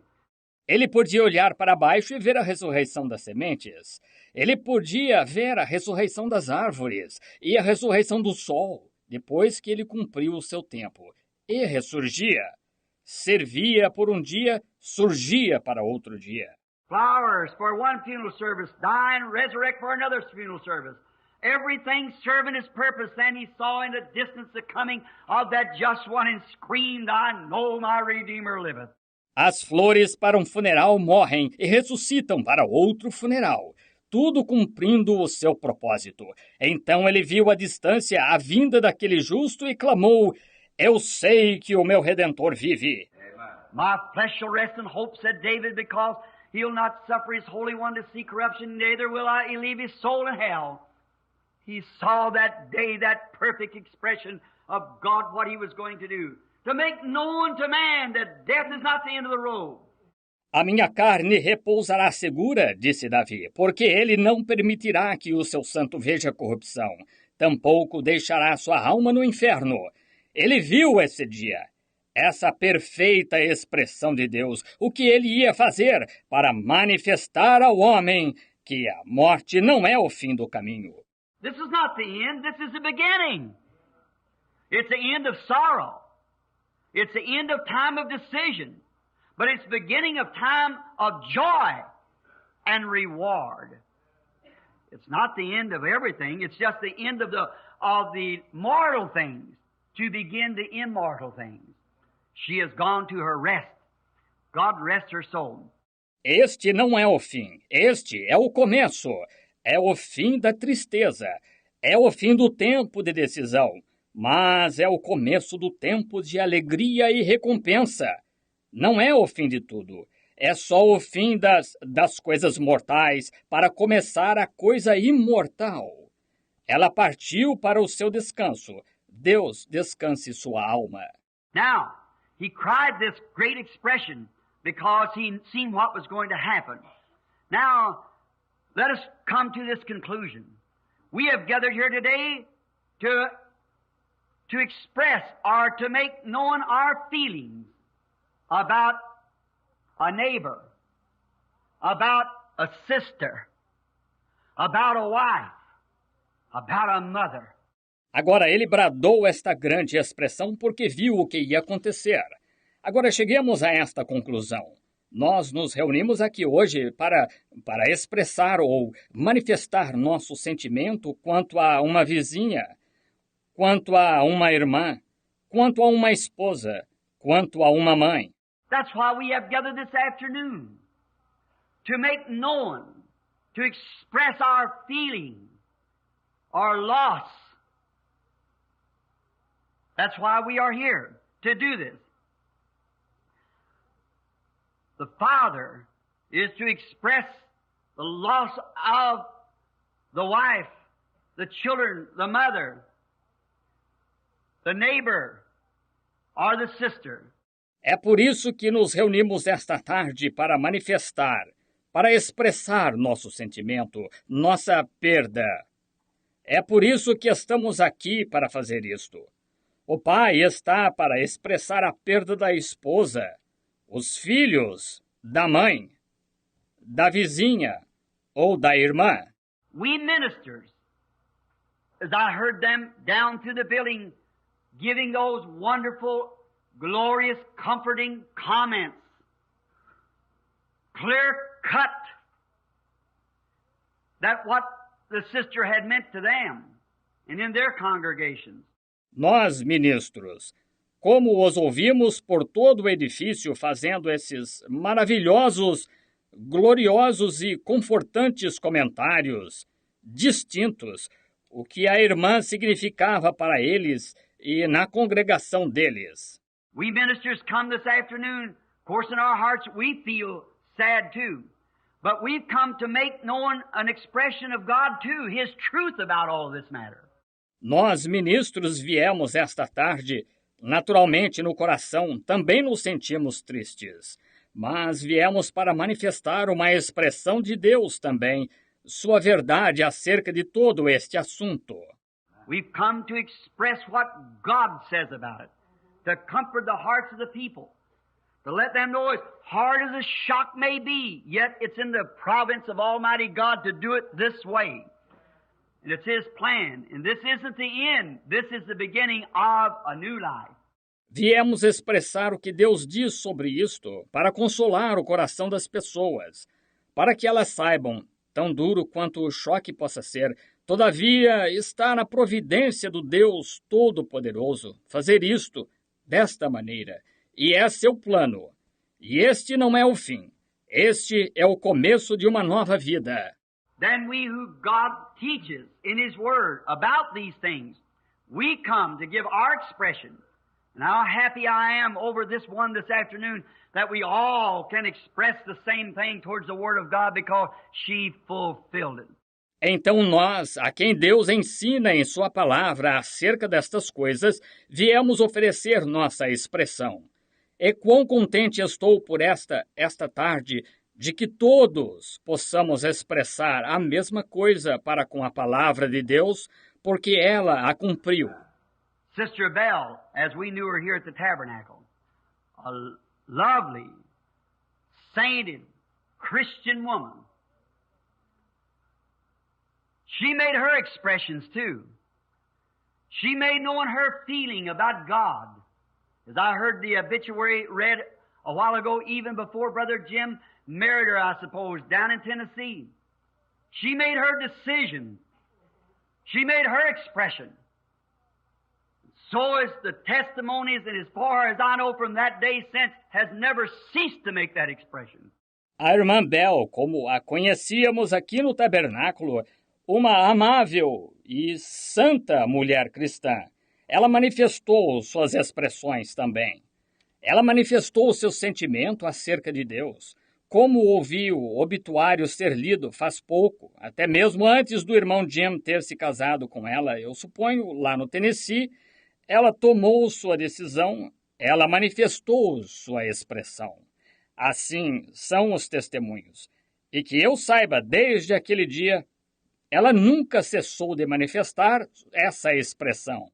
Ele podia olhar para baixo e ver a ressurreição das sementes. Ele podia ver a ressurreição das árvores e a ressurreição do sol, depois que ele cumpriu o seu tempo. E ressurgia. Servia por um dia, surgia para outro dia. Flowers for one funeral service, die and resurrect for another funeral service. Everything serving his purpose. Then he saw in the distance the coming of that just one and screamed, I know my Redeemer liveth. As flores para um funeral morrem e ressuscitam para outro funeral, tudo cumprindo o seu propósito. Então ele viu à distância a vinda daquele justo e clamou, Eu sei que o meu Redentor vive. My flesh shall rest in hope, said David, because he'll not suffer his Holy One to see corruption, neither will he leave his soul in hell. He saw that day, that perfect expression of God, what he was going to do. To make known to man that death is not the end of the road. A minha carne repousará segura, disse Davi, porque ele não permitirá que o seu santo veja corrupção. Tampouco deixará sua alma no inferno. Ele viu esse dia, essa perfeita expressão de Deus, o que ele ia fazer para manifestar ao homem que a morte não é o fim do caminho. This is not the end, this is the beginning. It's the end of sorrow. It's the end of time of decision. But it's the beginning of time of joy and reward. It's not the end of everything, it's just the end of the mortal things to begin the immortal things. She has gone to her rest. God rests her soul. Este não é o fim, este é o começo. É o fim da tristeza, é o fim do tempo de decisão, mas é o começo do tempo de alegria e recompensa. Não é o fim de tudo, é só o fim das coisas mortais para começar a coisa imortal. Ela partiu para o seu descanso. Deus descanse sua alma. Now, he cried this great expression because he seen what was going to happen. Now, let us come to this conclusion. We have gathered here today to express or to make known our feelings about a neighbor, about a sister, about a wife, about a mother. Agora ele bradou esta grande expressão porque viu o que ia acontecer. Agora cheguemos a esta conclusão. Nós nos reunimos aqui hoje para expressar ou manifestar nosso sentimento quanto a uma vizinha, quanto a uma irmã, quanto a uma esposa, quanto a uma mãe. That's why we have gathered this afternoon, to make known, to express our feeling, our loss. That's why we are here, to do this. The father is to express the loss of the wife, the children, the mother, the neighbor, or the sister. É por isso que nos reunimos esta tarde para manifestar, para expressar nosso sentimento, nossa perda. É por isso que estamos aqui para fazer isto. O pai está para expressar a perda da esposa, os filhos, da mãe, da vizinha, ou da irmã. We ministers, as I heard them down through the building, giving those wonderful, glorious, comforting comments, clear cut, that what the sister had meant to them and in their congregations. Nós, ministros, como os ouvimos por todo o edifício fazendo esses maravilhosos, gloriosos e confortantes comentários distintos, o que a irmã significava para eles e na congregação deles. We ministers come this afternoon, of course in our hearts we feel sad too, but we've come to make known an expression of God too, His truth about all this matter. Nós, ministros, viemos esta tarde. Naturalmente, no coração, também nos sentimos tristes, mas viemos para manifestar uma expressão de Deus também, sua verdade acerca de todo este assunto. We've come to express what God says about it, to comfort the hearts of the people, to let them know as hard as the shock may be, yet it's in the province of Almighty God to do it this way. And it's His plan. And this isn't the end. This is the beginning of a new life. Viemos expressar o que Deus diz sobre isto para consolar o coração das pessoas, para que elas saibam, tão duro quanto o choque possa ser, todavia está na providência do Deus Todo-Poderoso fazer isto desta maneira. E é seu plano. E este não é o fim. Este é o começo de uma nova vida. Then we who God teaches in His Word about these things, we come to give our expression. And how happy I am over this one this afternoon that we all can express the same thing towards the Word of God because she fulfilled it. Então nós, a quem Deus ensina em sua palavra acerca destas coisas, viemos oferecer nossa expressão. E quão contente estou por esta tarde de que todos possamos expressar a mesma coisa para com a palavra de Deus, porque ela a cumpriu. Sister Bell, as we knew her here at the tabernacle, a lovely, sainted, Christian woman. She made her expressions too. She made known her feeling about God. As I heard the obituary read a while ago, even before Brother Jim married her, I suppose, down in Tennessee. She made her decision. She made her expression. So is the testimonies, and as far as I know from that day since, has never ceased to make that expression. A irmã Bell, como a conhecíamos aqui no tabernáculo, uma amável e santa mulher cristã, ela manifestou suas expressões também. Ela manifestou o seu sentimento acerca de Deus. Como ouvi o obituário ser lido faz pouco, até mesmo antes do irmão Jim ter se casado com ela, eu suponho, lá no Tennessee, ela tomou sua decisão, ela manifestou sua expressão. Assim são os testemunhos. E que eu saiba, desde aquele dia, ela nunca cessou de manifestar essa expressão.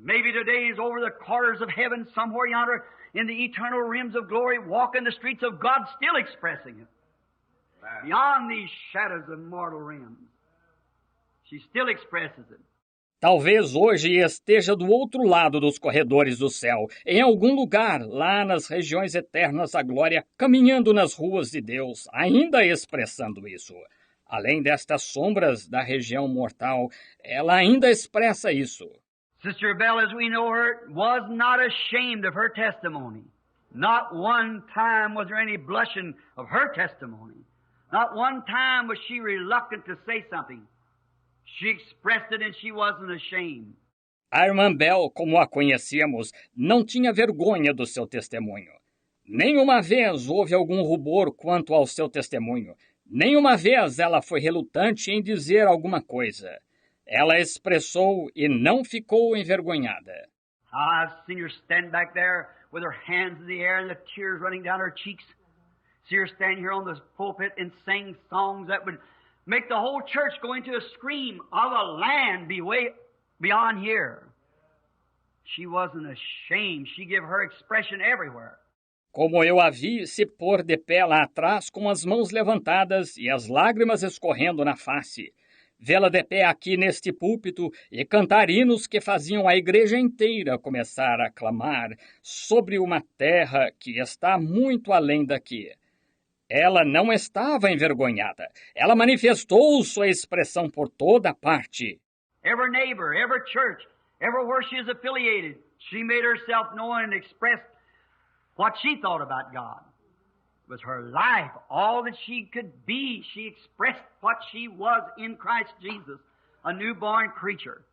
Maybe today is over the quarters of heaven, somewhere yonder, in the eternal realms of glory, walking the streets of God, still expressing it. Beyond these shadows of mortal realms. She still expresses it. Talvez hoje esteja do outro lado dos corredores do céu, em algum lugar, lá nas regiões eternas da glória, caminhando nas ruas de Deus, ainda expressando isso. Além destas sombras da região mortal, ela ainda expressa isso. Sister Bell, as we know her, was not ashamed of her testimony. Not one time was there any blushing of her testimony. Not one time was she reluctant to say something. She expressed it and she wasn't ashamed. A irmã Bell, como a conhecíamos, não tinha vergonha do seu testemunho. Nenhuma vez houve algum rubor quanto ao seu testemunho. Nenhuma vez ela foi relutante em dizer alguma coisa. Ela expressou e não ficou envergonhada. I've seen her stand back there with her hands in the air and the tears running down her cheeks. See her stand here on the pulpit and sing songs that would make the whole church go into a scream of a land be way beyond here. She wasn't ashamed. She gave her expression everywhere. Como eu a vi se pôr de pé lá atrás com as mãos levantadas e as lágrimas escorrendo na face. Vê-la de pé aqui neste púlpito e cantar hinos que faziam a igreja inteira começar a clamar sobre uma terra que está muito além daqui. Ela não estava envergonhada. Ela manifestou sua expressão por toda parte. Every neighbor, every church, everywhere she is affiliated, she made herself known and expressed what she thought about God. It was her life, all that she could be. She expressed what she was in Christ Jesus, a newborn creature.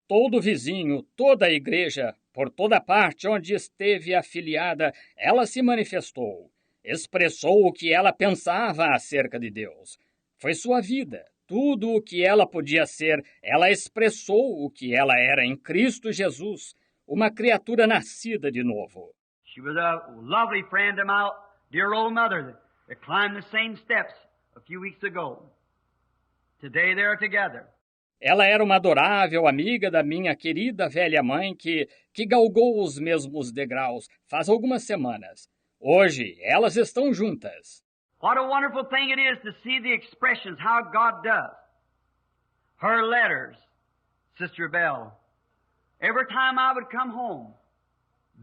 Todo vizinho, toda a igreja, por toda parte onde esteve afiliada, ela se manifestou. Expressou o que ela pensava acerca de Deus. Foi sua vida. Tudo o que ela podia ser, ela expressou o que ela era em Cristo Jesus, uma criatura nascida de novo. She was a lovely friend of my dear old mother that climbed the same steps a few weeks ago. Today they are together. Ela era uma adorável amiga da minha querida velha mãe que galgou os mesmos degraus faz algumas semanas. Hoje, elas estão juntas. What a wonderful thing it is to see the expressions, how God does. Her letters, Sister Belle. Every time I would come home,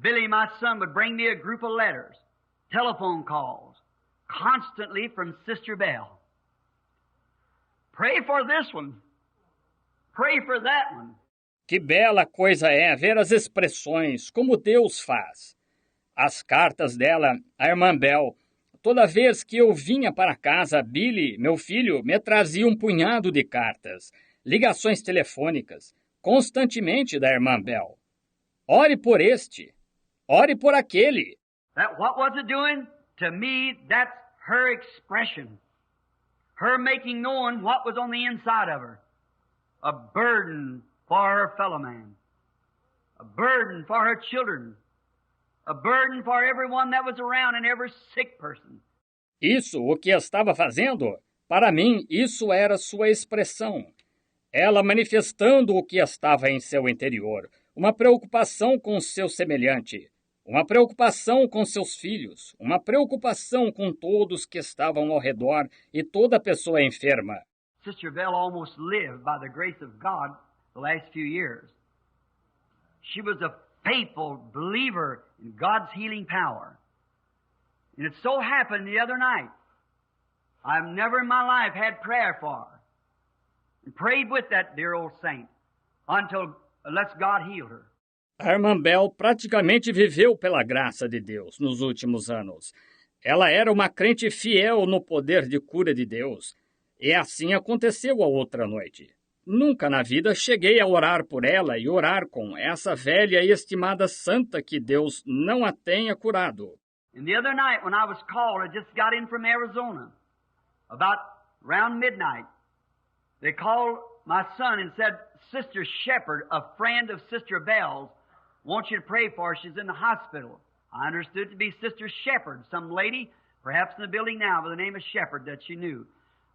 Billy, my son, would bring me a group of letters, telephone calls, constantly from Sister Belle. Pray for this one. Pray for that one. Que bela coisa é ver as expressões, como Deus faz. As cartas dela, a irmã Bel. Toda vez que eu vinha para casa, Billy, meu filho, me trazia um punhado de cartas, ligações telefônicas, constantemente da irmã Bel. Ore por este, ore por aquele. What was it doing? To me, that's her expression. Her making known what was on the inside of her. A burden for her fellow man. A burden for her children. A burden for everyone that was around and every sick person. Isso, o que estava fazendo? Para mim, isso era sua expressão. Ela manifestando o que estava em seu interior. Uma preocupação com seu semelhante. Uma preocupação com seus filhos. Uma preocupação com todos que estavam ao redor e toda pessoa enferma. Sister Bell almost lived by the grace of God the last few years. She was a faithful believer in God's healing power. And it so happened the other night, I've never in my life had prayer for her. And prayed with that dear old saint unless God healed her. A irmã Bell praticamente viveu pela graça de Deus nos últimos anos. Ela era uma crente fiel no poder de cura de Deus. E assim aconteceu a outra noite. Nunca na vida cheguei a orar por ela e orar com essa velha e estimada santa que Deus não a tenha curado. And the other night when I was called, I just got in from Arizona, about around midnight. They called my son and said, Sister Shepherd, a friend of Sister Bell's, wants you to pray for her. She's in the hospital. I understood it to be Sister Shepherd, some lady, perhaps in the building now, by the name of Shepherd that she knew.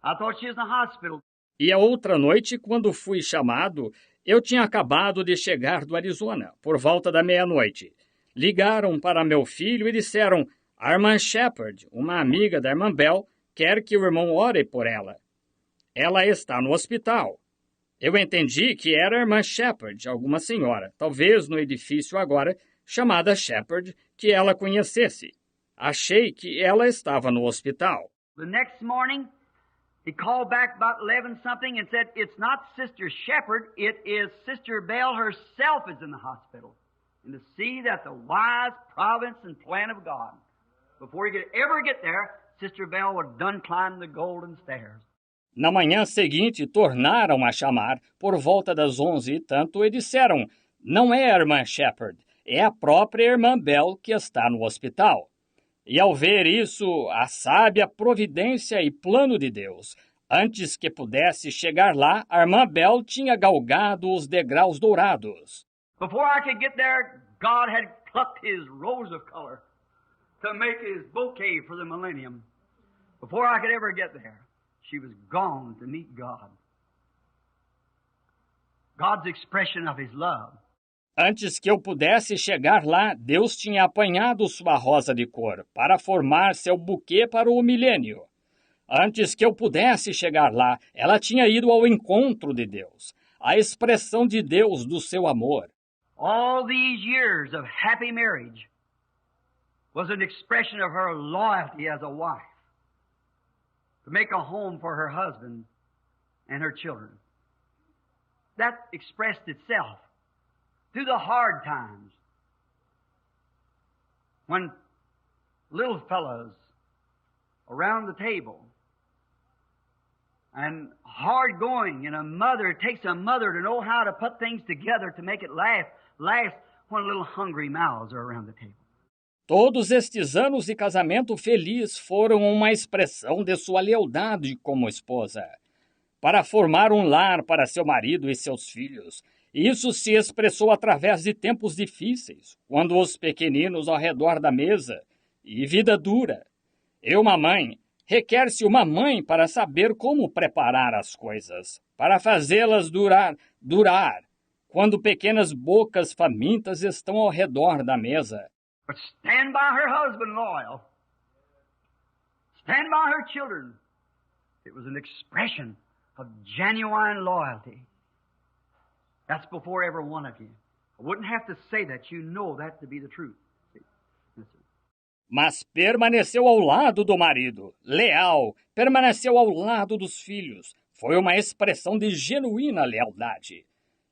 I thought she was in the hospital. E a outra noite, quando fui chamado, eu tinha acabado de chegar do Arizona, por volta da meia-noite. Ligaram para meu filho e disseram, a irmã Shepherd, uma amiga da irmã Bell, quer que o irmão ore por ela. Ela está no hospital. Eu entendi que era a irmã Shepherd, alguma senhora, talvez no edifício agora, chamada Shepherd, que ela conhecesse. Achei que ela estava no hospital. The next morning, he called back about 11-something and said, it's not Sister Shepherd, it is Sister Bell herself is in the hospital. And to see that the wise providence and plan of God, before he could ever get there, Sister Bell would have done climbed the golden stairs. Na manhã seguinte, tornaram a chamar, por volta das 11 e tanto, e disseram, não é a irmã Shepherd, é a própria irmã Bell que está no hospital. E ao ver isso, a sábia providência e plano de Deus, antes que pudesse chegar lá, a irmã Bell tinha galgado os degraus dourados. Before I could get there, God had plucked his rose of color to make his bouquet for the millennium. Before I could ever get there, she was gone to meet God. God's expression of his love. Antes que eu pudesse chegar lá, Deus tinha apanhado sua rosa de cor para formar seu buquê para o milênio. Antes que eu pudesse chegar lá, ela tinha ido ao encontro de Deus, a expressão de Deus do seu amor. All these years of happy marriage was an expression of her loyalty as a wife to make a home for her husband and her children. That expressed itself through the hard times when little fellows around the table and hard going, and a mother, it takes a mother to know how to put things together to make it last when little hungry mouths are around the table. Todos estes anos de casamento feliz foram uma expressão de sua lealdade como esposa, para formar um lar para seu marido e seus filhos. Isso se expressou através de tempos difíceis, quando os pequeninos ao redor da mesa, e vida dura. E uma mãe, requer-se uma mãe para saber como preparar as coisas, para fazê-las durar, quando pequenas bocas famintas estão ao redor da mesa. But stand by her husband loyal. Stand by her children. It was an expression of genuine loyalty. That's before every one of you. I wouldn't have to say that. You know that to be the truth. Mas permaneceu ao lado do marido, leal, permaneceu ao lado dos filhos. Foi uma expressão de genuína lealdade.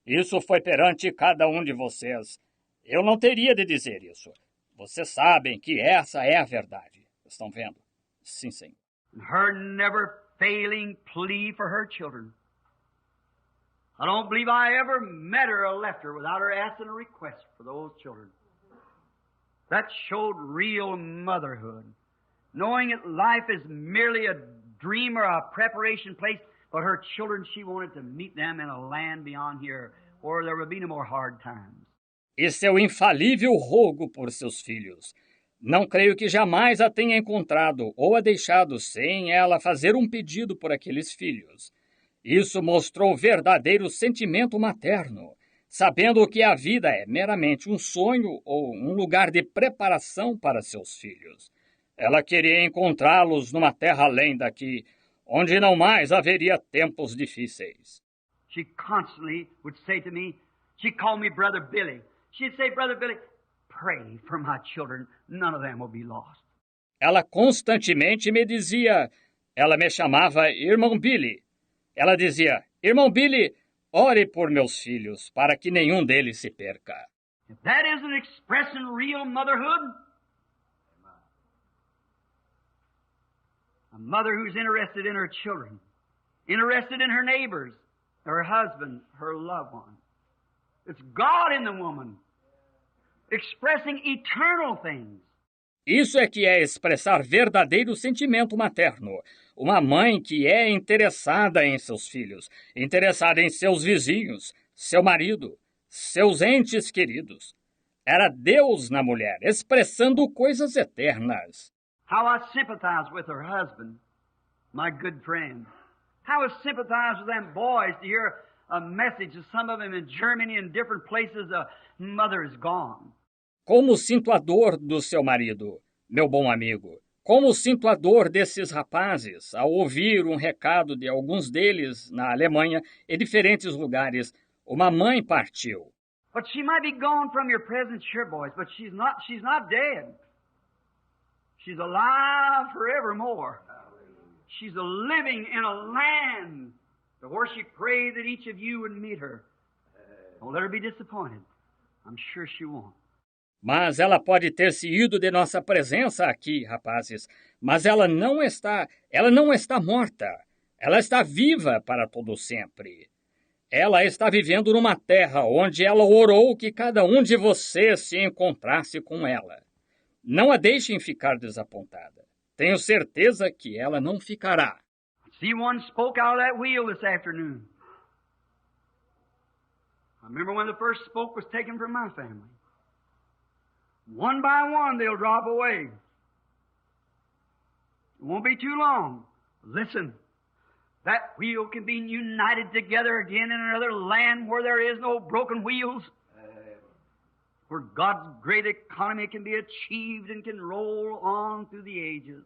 Isso foi perante cada um de vocês. Eu não teria de dizer isso. Vocês sabem que essa é a verdade. Estão vendo? Sim, Senhor. Her never failing plea for her children. I don't believe I ever met her or left her without her asking a request for those children. That showed real motherhood. Knowing that life is merely a dream or a preparation place, but her children, she wanted to meet them in a land beyond here where there would be no more hard times. E seu infalível rogo por seus filhos. Não creio que jamais a tenha encontrado ou a deixado sem ela fazer um pedido por aqueles filhos. Isso mostrou verdadeiro sentimento materno, sabendo que a vida é meramente um sonho ou um lugar de preparação para seus filhos. Ela queria encontrá-los numa terra além daqui, onde não mais haveria tempos difíceis. She constantly would say to me, she called me Brother Billy. She'd say, Brother Billy, pray for my children. None of them will be lost. Ela constantemente me dizia, ela me chamava Irmão Billy. Ela dizia, Irmão Billy, ore por meus filhos, para que nenhum deles se perca. If that isn't expressing real motherhood, a mother who's interested in her children, interested in her neighbors, her husband, her loved one. It's God in the woman, expressing eternal things. Isso é que é expressar verdadeiro sentimento materno. Uma mãe que é interessada em seus filhos, interessada em seus vizinhos, seu marido, seus entes queridos. Era Deus na mulher, expressando coisas eternas. How I sympathize with her husband, my good friend. How I sympathize with them boys to hear a message of some of them in Germany and different places, a mother is gone. Como sinto a dor do seu marido, meu bom amigo. Como sinto a dor desses rapazes ao ouvir um recado de alguns deles na Alemanha e diferentes lugares. Uma mãe partiu. But she might be gone from your presence here, boys, but she's not dead. She's alive forevermore. She's living in a land where she prayed that each of you would meet her. Don't let her be disappointed. I'm sure she won't. Mas ela pode ter se ido de nossa presença aqui, rapazes. Mas ela não está morta. Ela está viva para todo sempre. Ela está vivendo numa terra onde ela orou que cada um de vocês se encontrasse com ela. Não a deixem ficar desapontada. Tenho certeza que ela não ficará. See one spoke out of that wheel this afternoon. I remember when the first spoke was taken from my family. One by one, they'll drop away. It won't be too long. Listen, that wheel can be united together again in another land where there is no broken wheels. where God's great economy can be achieved and can roll on through the ages.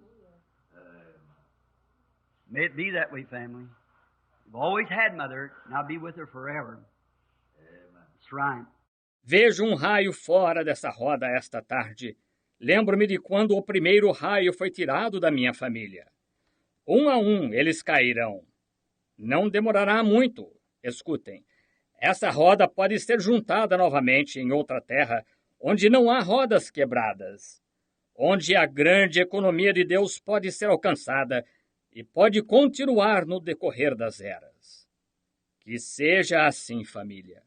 May it be that way, family. You've always had Mother, now be with her forever. That's right. Vejo um raio fora dessa roda esta tarde. Lembro-me de quando o primeiro raio foi tirado da minha família. Um a um eles cairão. Não demorará muito. Escutem. Essa roda pode ser juntada novamente em outra terra, onde não há rodas quebradas, onde a grande economia de Deus pode ser alcançada e pode continuar no decorrer das eras. Que seja assim, família.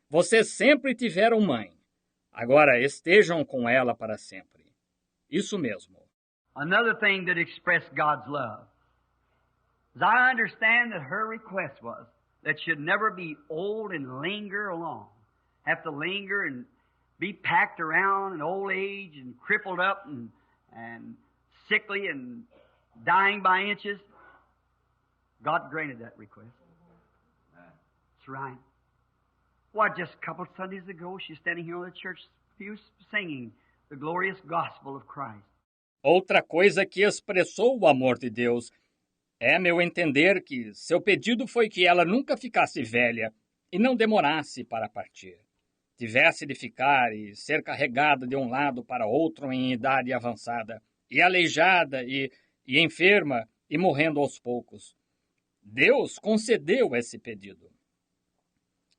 Vocês sempre tiveram mãe. Agora estejam com ela para sempre. Isso mesmo. Another thing that expressed God's love. As I understand that her request was that she'd never be old and linger along. Have to linger and be packed around in old age and crippled up and sickly and dying by inches. God granted that request. That's right. Why, just a couple of Sundays ago, she's standing here on the church pew singing the glorious gospel of Christ. Outra coisa que expressou o amor de Deus é meu entender que seu pedido foi que ela nunca ficasse velha e não demorasse para partir. Tivesse de ficar e ser carregada de um lado para outro em idade avançada, e aleijada e enferma e morrendo aos poucos. Deus concedeu esse pedido.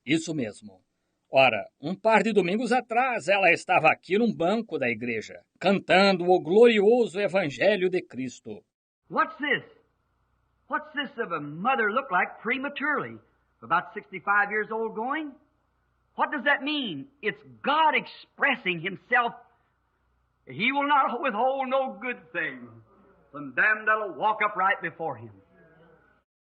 Isso mesmo. Ora, um par de domingos atrás, ela estava aqui num banco da igreja, cantando o glorioso Evangelho de Cristo. What's this? What's this of a mother look like prematurely? About 65 years old going? What does that mean? It's God expressing Himself. He will not withhold no good thing from them that'll walk upright before Him.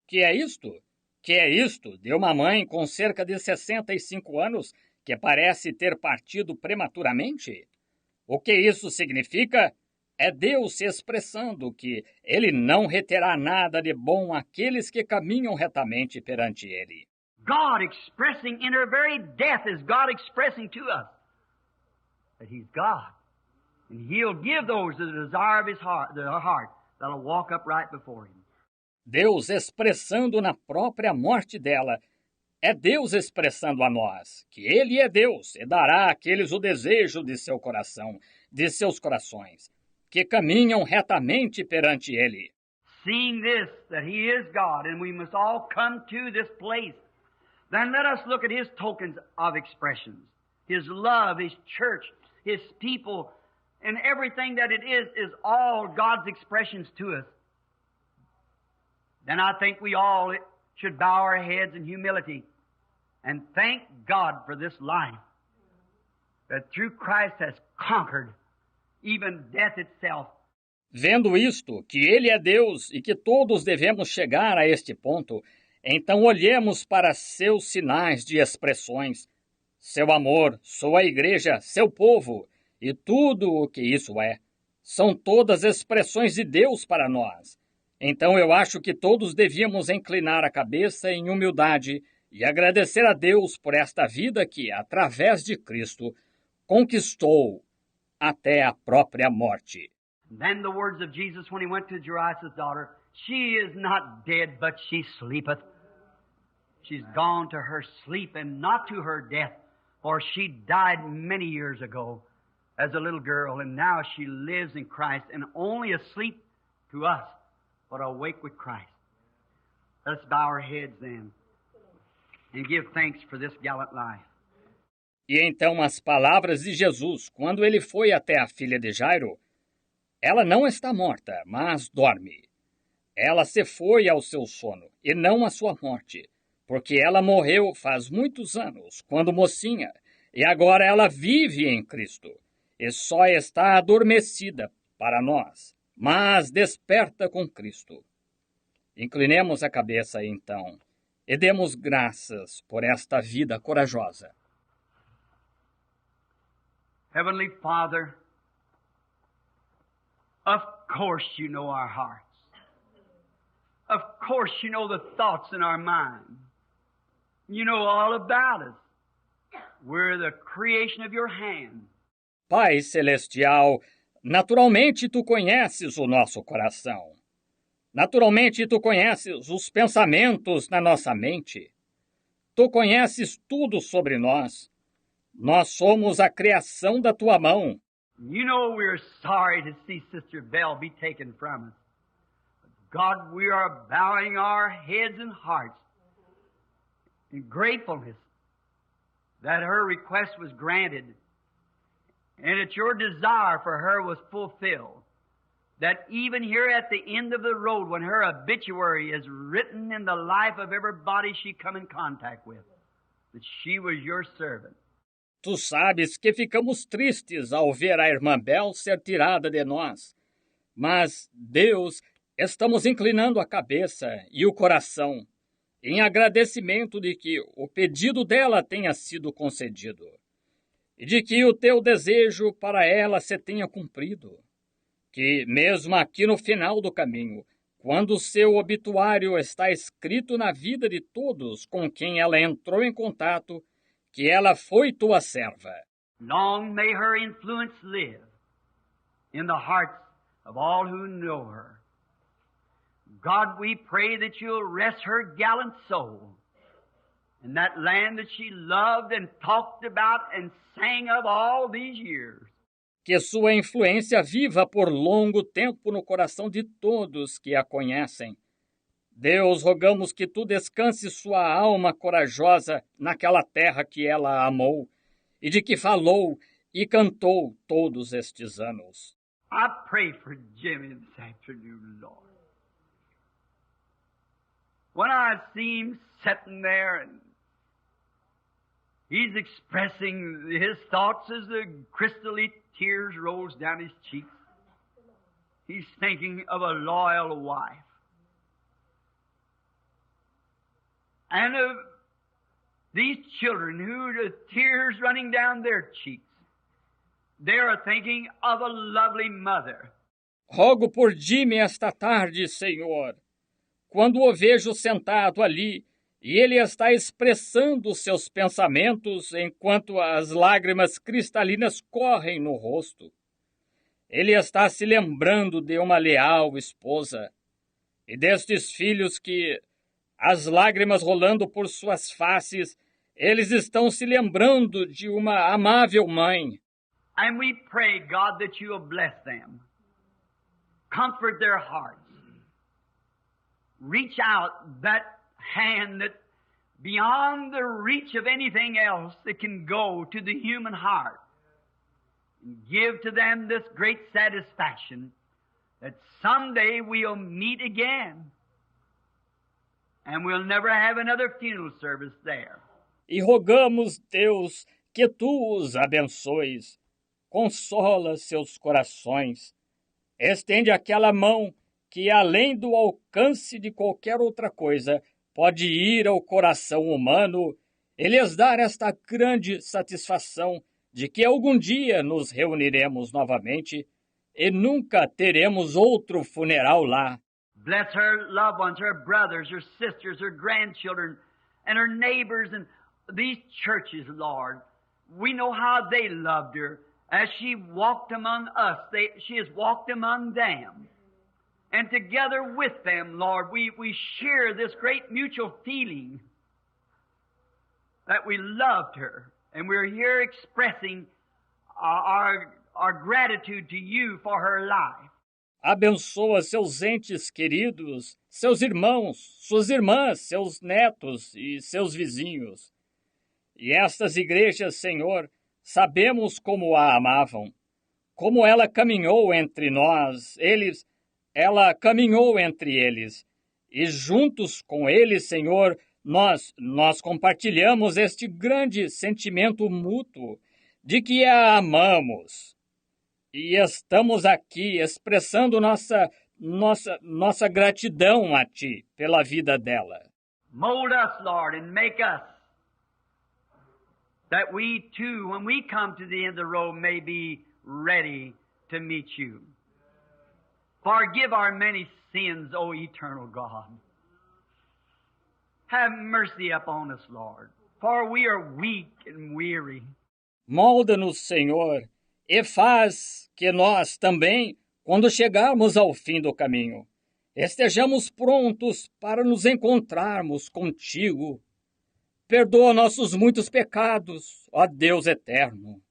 Que é isto? Que é isto de uma mãe com cerca de 65 anos que parece ter partido prematuramente? O que isso significa? É Deus se expressando que Ele não reterá nada de bom àqueles que caminham retamente perante Ele. God expressing in her very death is God expressing to us that He's God. And He'll give those the desire of His heart, their heart, that'll walk upright before Him. Deus expressando na própria morte dela. É Deus expressando a nós que Ele é Deus e dará àqueles o desejo de seu coração, de seus corações, que caminham retamente perante Ele. Seeing this, that He is God, and we must all come to this place, then let us look at His tokens of expressions. His love, His church, His people, and everything that it is all God's expressions to us. Then I think we all should bow our heads in humility and thank God for this life that through Christ has conquered even death itself. Vendo isto, que Ele é Deus e que todos devemos chegar a este ponto, então olhemos para seus sinais de expressões, seu amor, sua igreja, seu povo e tudo o que isso é. São todas expressões de Deus para nós. Então eu acho que todos devíamos inclinar a cabeça em humildade e agradecer a Deus por esta vida que, através de Cristo, conquistou até a própria morte. Then the words of Jesus when He went to Jairus' daughter, she is not dead, but she sleepeth. She's gone to her sleep and not to her death, for she died many years ago as a little girl, and now she lives in Christ and only asleep to us, but awake with Christ. Let's bow our heads then and give thanks for this gallant life. E então as palavras de Jesus, quando ele foi até a filha de Jairo, ela não está morta, mas dorme. Ela se foi ao seu sono, e não à sua morte, porque ela morreu faz muitos anos, quando mocinha, e agora ela vive em Cristo, e só está adormecida para nós, mas desperta com Cristo. Inclinemos a cabeça, então, e demos graças por esta vida corajosa. Heavenly Father, of course you know our hearts. Of course you know the thoughts in our mind. You know all about us. We're the creation of your hand. Pai Celestial, naturalmente tu conheces o nosso coração. Naturalmente tu conheces os pensamentos na nossa mente. Tu conheces tudo sobre nós. Nós somos a criação da tua mão. You know we're sorry to see Sister Bell be taken from us. God, we are bowing our heads and hearts in gratefulness that her request was granted and that your desire for her was fulfilled. That even here at the end of the road, when her obituary is written in the life of everybody she come in contact with, that she was your servant. Tu sabes que ficamos tristes ao ver a irmã Bel ser tirada de nós. Mas, Deus, estamos inclinando a cabeça e o coração em agradecimento de que o pedido dela tenha sido concedido e de que o teu desejo para ela se tenha cumprido. Que, mesmo aqui no final do caminho, quando o seu obituário está escrito na vida de todos com quem ela entrou em contato, que ela foi tua serva. Long may her influence live in the hearts of all who know her. God, we pray that you'll rest her gallant soul in that land that she loved and talked about and sang of all these years. Que sua influência viva por longo tempo no coração de todos que a conhecem. Deus, rogamos que tu descanses sua alma corajosa naquela terra que ela amou e de que falou e cantou todos estes anos. I pray for Jimmy this afternoon, Lord. When I see him sitting there and he's expressing his thoughts as the crystally tears rolls down his cheeks, he's thinking of a loyal wife. And of these children who the tears running down their cheeks, they are thinking of a lovely mother. Rogo por Jimmy esta tarde, Senhor. Quando o vejo sentado ali e ele está expressando os seus pensamentos enquanto as lágrimas cristalinas correm no rosto. Ele está se lembrando de uma leal esposa e destes filhos que, as lágrimas rolando por suas faces, eles estão se lembrando de uma amável mãe. And we pray, God, that you will bless them. Comfort their hearts. Reach out that hand that beyond the reach of anything else that can go to the human heart. And give to them this great satisfaction that someday we'll meet again. And we'll never have another funeral service there. E rogamos, Deus, que tu os abençoes. Consola seus corações. Estende aquela mão que, além do alcance de qualquer outra coisa, pode ir ao coração humano e lhes dar esta grande satisfação de que algum dia nos reuniremos novamente e nunca teremos outro funeral lá. Bless her loved ones, her brothers, her sisters, her grandchildren, and her neighbors, and these churches, Lord. We know how they loved her. As she walked among us, she has walked among them. And together with them, Lord, we share this great mutual feeling that we loved her. And we're here expressing our gratitude to you for her life. Abençoa seus entes queridos, seus irmãos, suas irmãs, seus netos e seus vizinhos. E estas igrejas, Senhor, sabemos como a amavam, como ela caminhou entre nós, ela caminhou entre eles, e juntos com eles, Senhor, nós compartilhamos este grande sentimento mútuo de que a amamos. E estamos aqui expressando nossa gratidão a Ti pela vida dela. Mold us, Lord, and make us, that we too, when we come to the end of the road, may be ready to meet you. Forgive our many sins, O eternal God. Have mercy upon us, Lord. for we are weak and weary. Molda-nos, Senhor, e faz que nós também, quando chegarmos ao fim do caminho, estejamos prontos para nos encontrarmos contigo. Perdoa nossos muitos pecados, ó Deus eterno.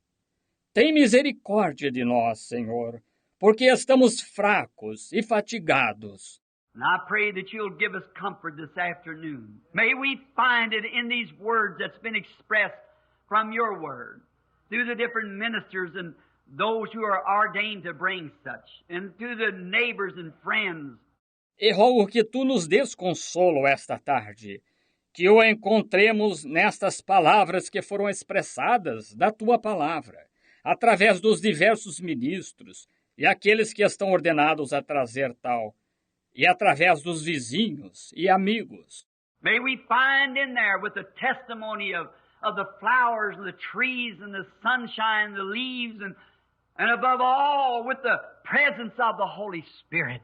Tem misericórdia de nós, Senhor, porque estamos fracos e fatigados. And I pray that you'll give us comfort this afternoon. May we find it in these words that's been expressed from your word, through the different ministers and those who are ordained to bring such, and through the neighbors and friends. E rogo que tu nos des consolo esta tarde, que o encontremos nestas palavras que foram expressadas da tua palavra, através dos diversos ministros e aqueles que estão ordenados a trazer tal, e através dos vizinhos e amigos. May we find in there with the testimony of the flowers and the trees and the sunshine, the leaves, and above all with the presence of the Holy Spirit,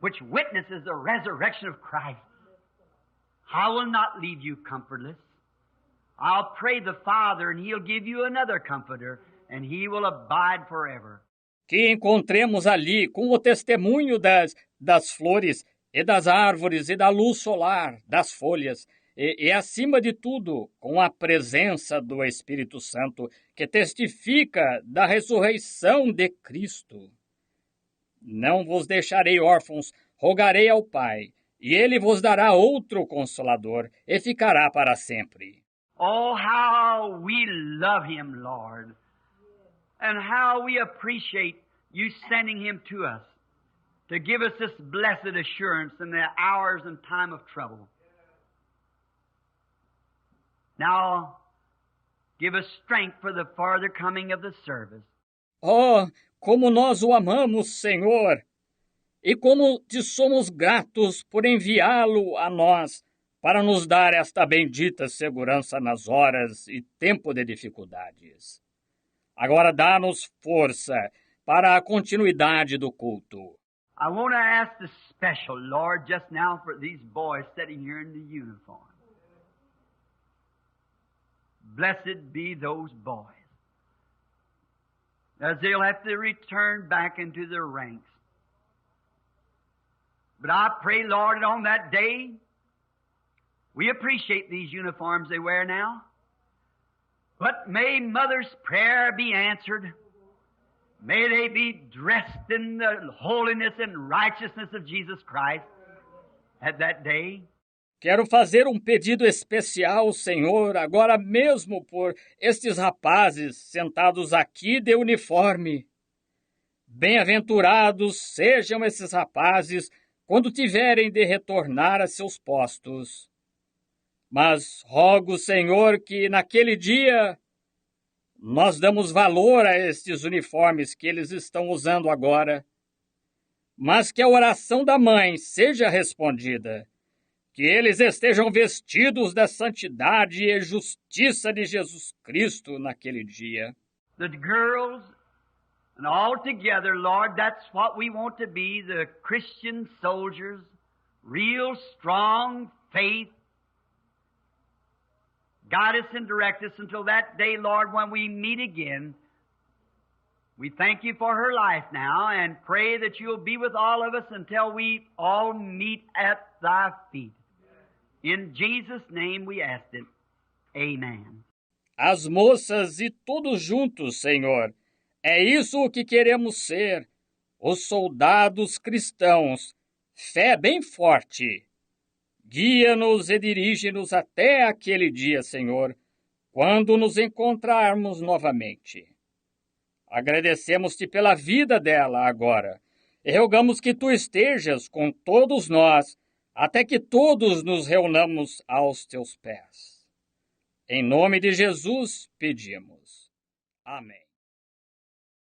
which witnesses the resurrection of Christ. I will not leave you comfortless. I'll pray the Father, and He'll give you another comforter, and He will abide forever. Que encontremos ali com o testemunho das flores e das árvores e da luz solar, das folhas, e acima de tudo, com a presença do Espírito Santo, que testifica da ressurreição de Cristo. Não vos deixarei órfãos, rogarei ao Pai, e Ele vos dará outro Consolador, e ficará para sempre. Oh, how we love Him, Lord, and how we appreciate you sending Him to us to give us this blessed assurance in the hours and time of trouble. Now, give us strength for the farther coming of the service. Oh, como nós o amamos, Senhor, e como te somos gratos por enviá-lo a nós para nos dar esta bendita segurança nas horas e tempo de dificuldades. Agora dá-nos força para a continuidade do culto. I want to ask the special, Lord, just now for these boys sitting here in the uniform. Blessed be those boys, as they'll have to return back into their ranks. But I pray, Lord, that on that day, we appreciate these uniforms they wear now. But may Mother's prayer be answered. May they be dressed in the holiness and righteousness of Jesus Christ at that day. Quero fazer um pedido especial, Senhor, agora mesmo por estes rapazes sentados aqui de uniforme. Bem-aventurados sejam esses rapazes quando tiverem de retornar a seus postos. Mas rogo, Senhor, que naquele dia nós damos valor a estes uniformes que eles estão usando agora, mas que a oração da mãe seja respondida, que eles estejam vestidos da santidade e justiça de Jesus Cristo naquele dia. The girls, and all together, Lord, that's what we want to be, the Christian soldiers, real strong faith. Guide us and direct us until that day, Lord, when we meet again. We thank you for her life now and pray that you'll be with all of us until we all meet at thy feet. In Jesus' name we ask it. Amen. As moças e todos juntos, Senhor. É isso o que queremos ser, os soldados cristãos. Fé bem forte. Guia-nos e dirige-nos até aquele dia, Senhor, quando nos encontrarmos novamente. Agradecemos-te pela vida dela agora e rogamos que tu estejas com todos nós até que todos nos reunamos aos teus pés. Em nome de Jesus pedimos. Amém.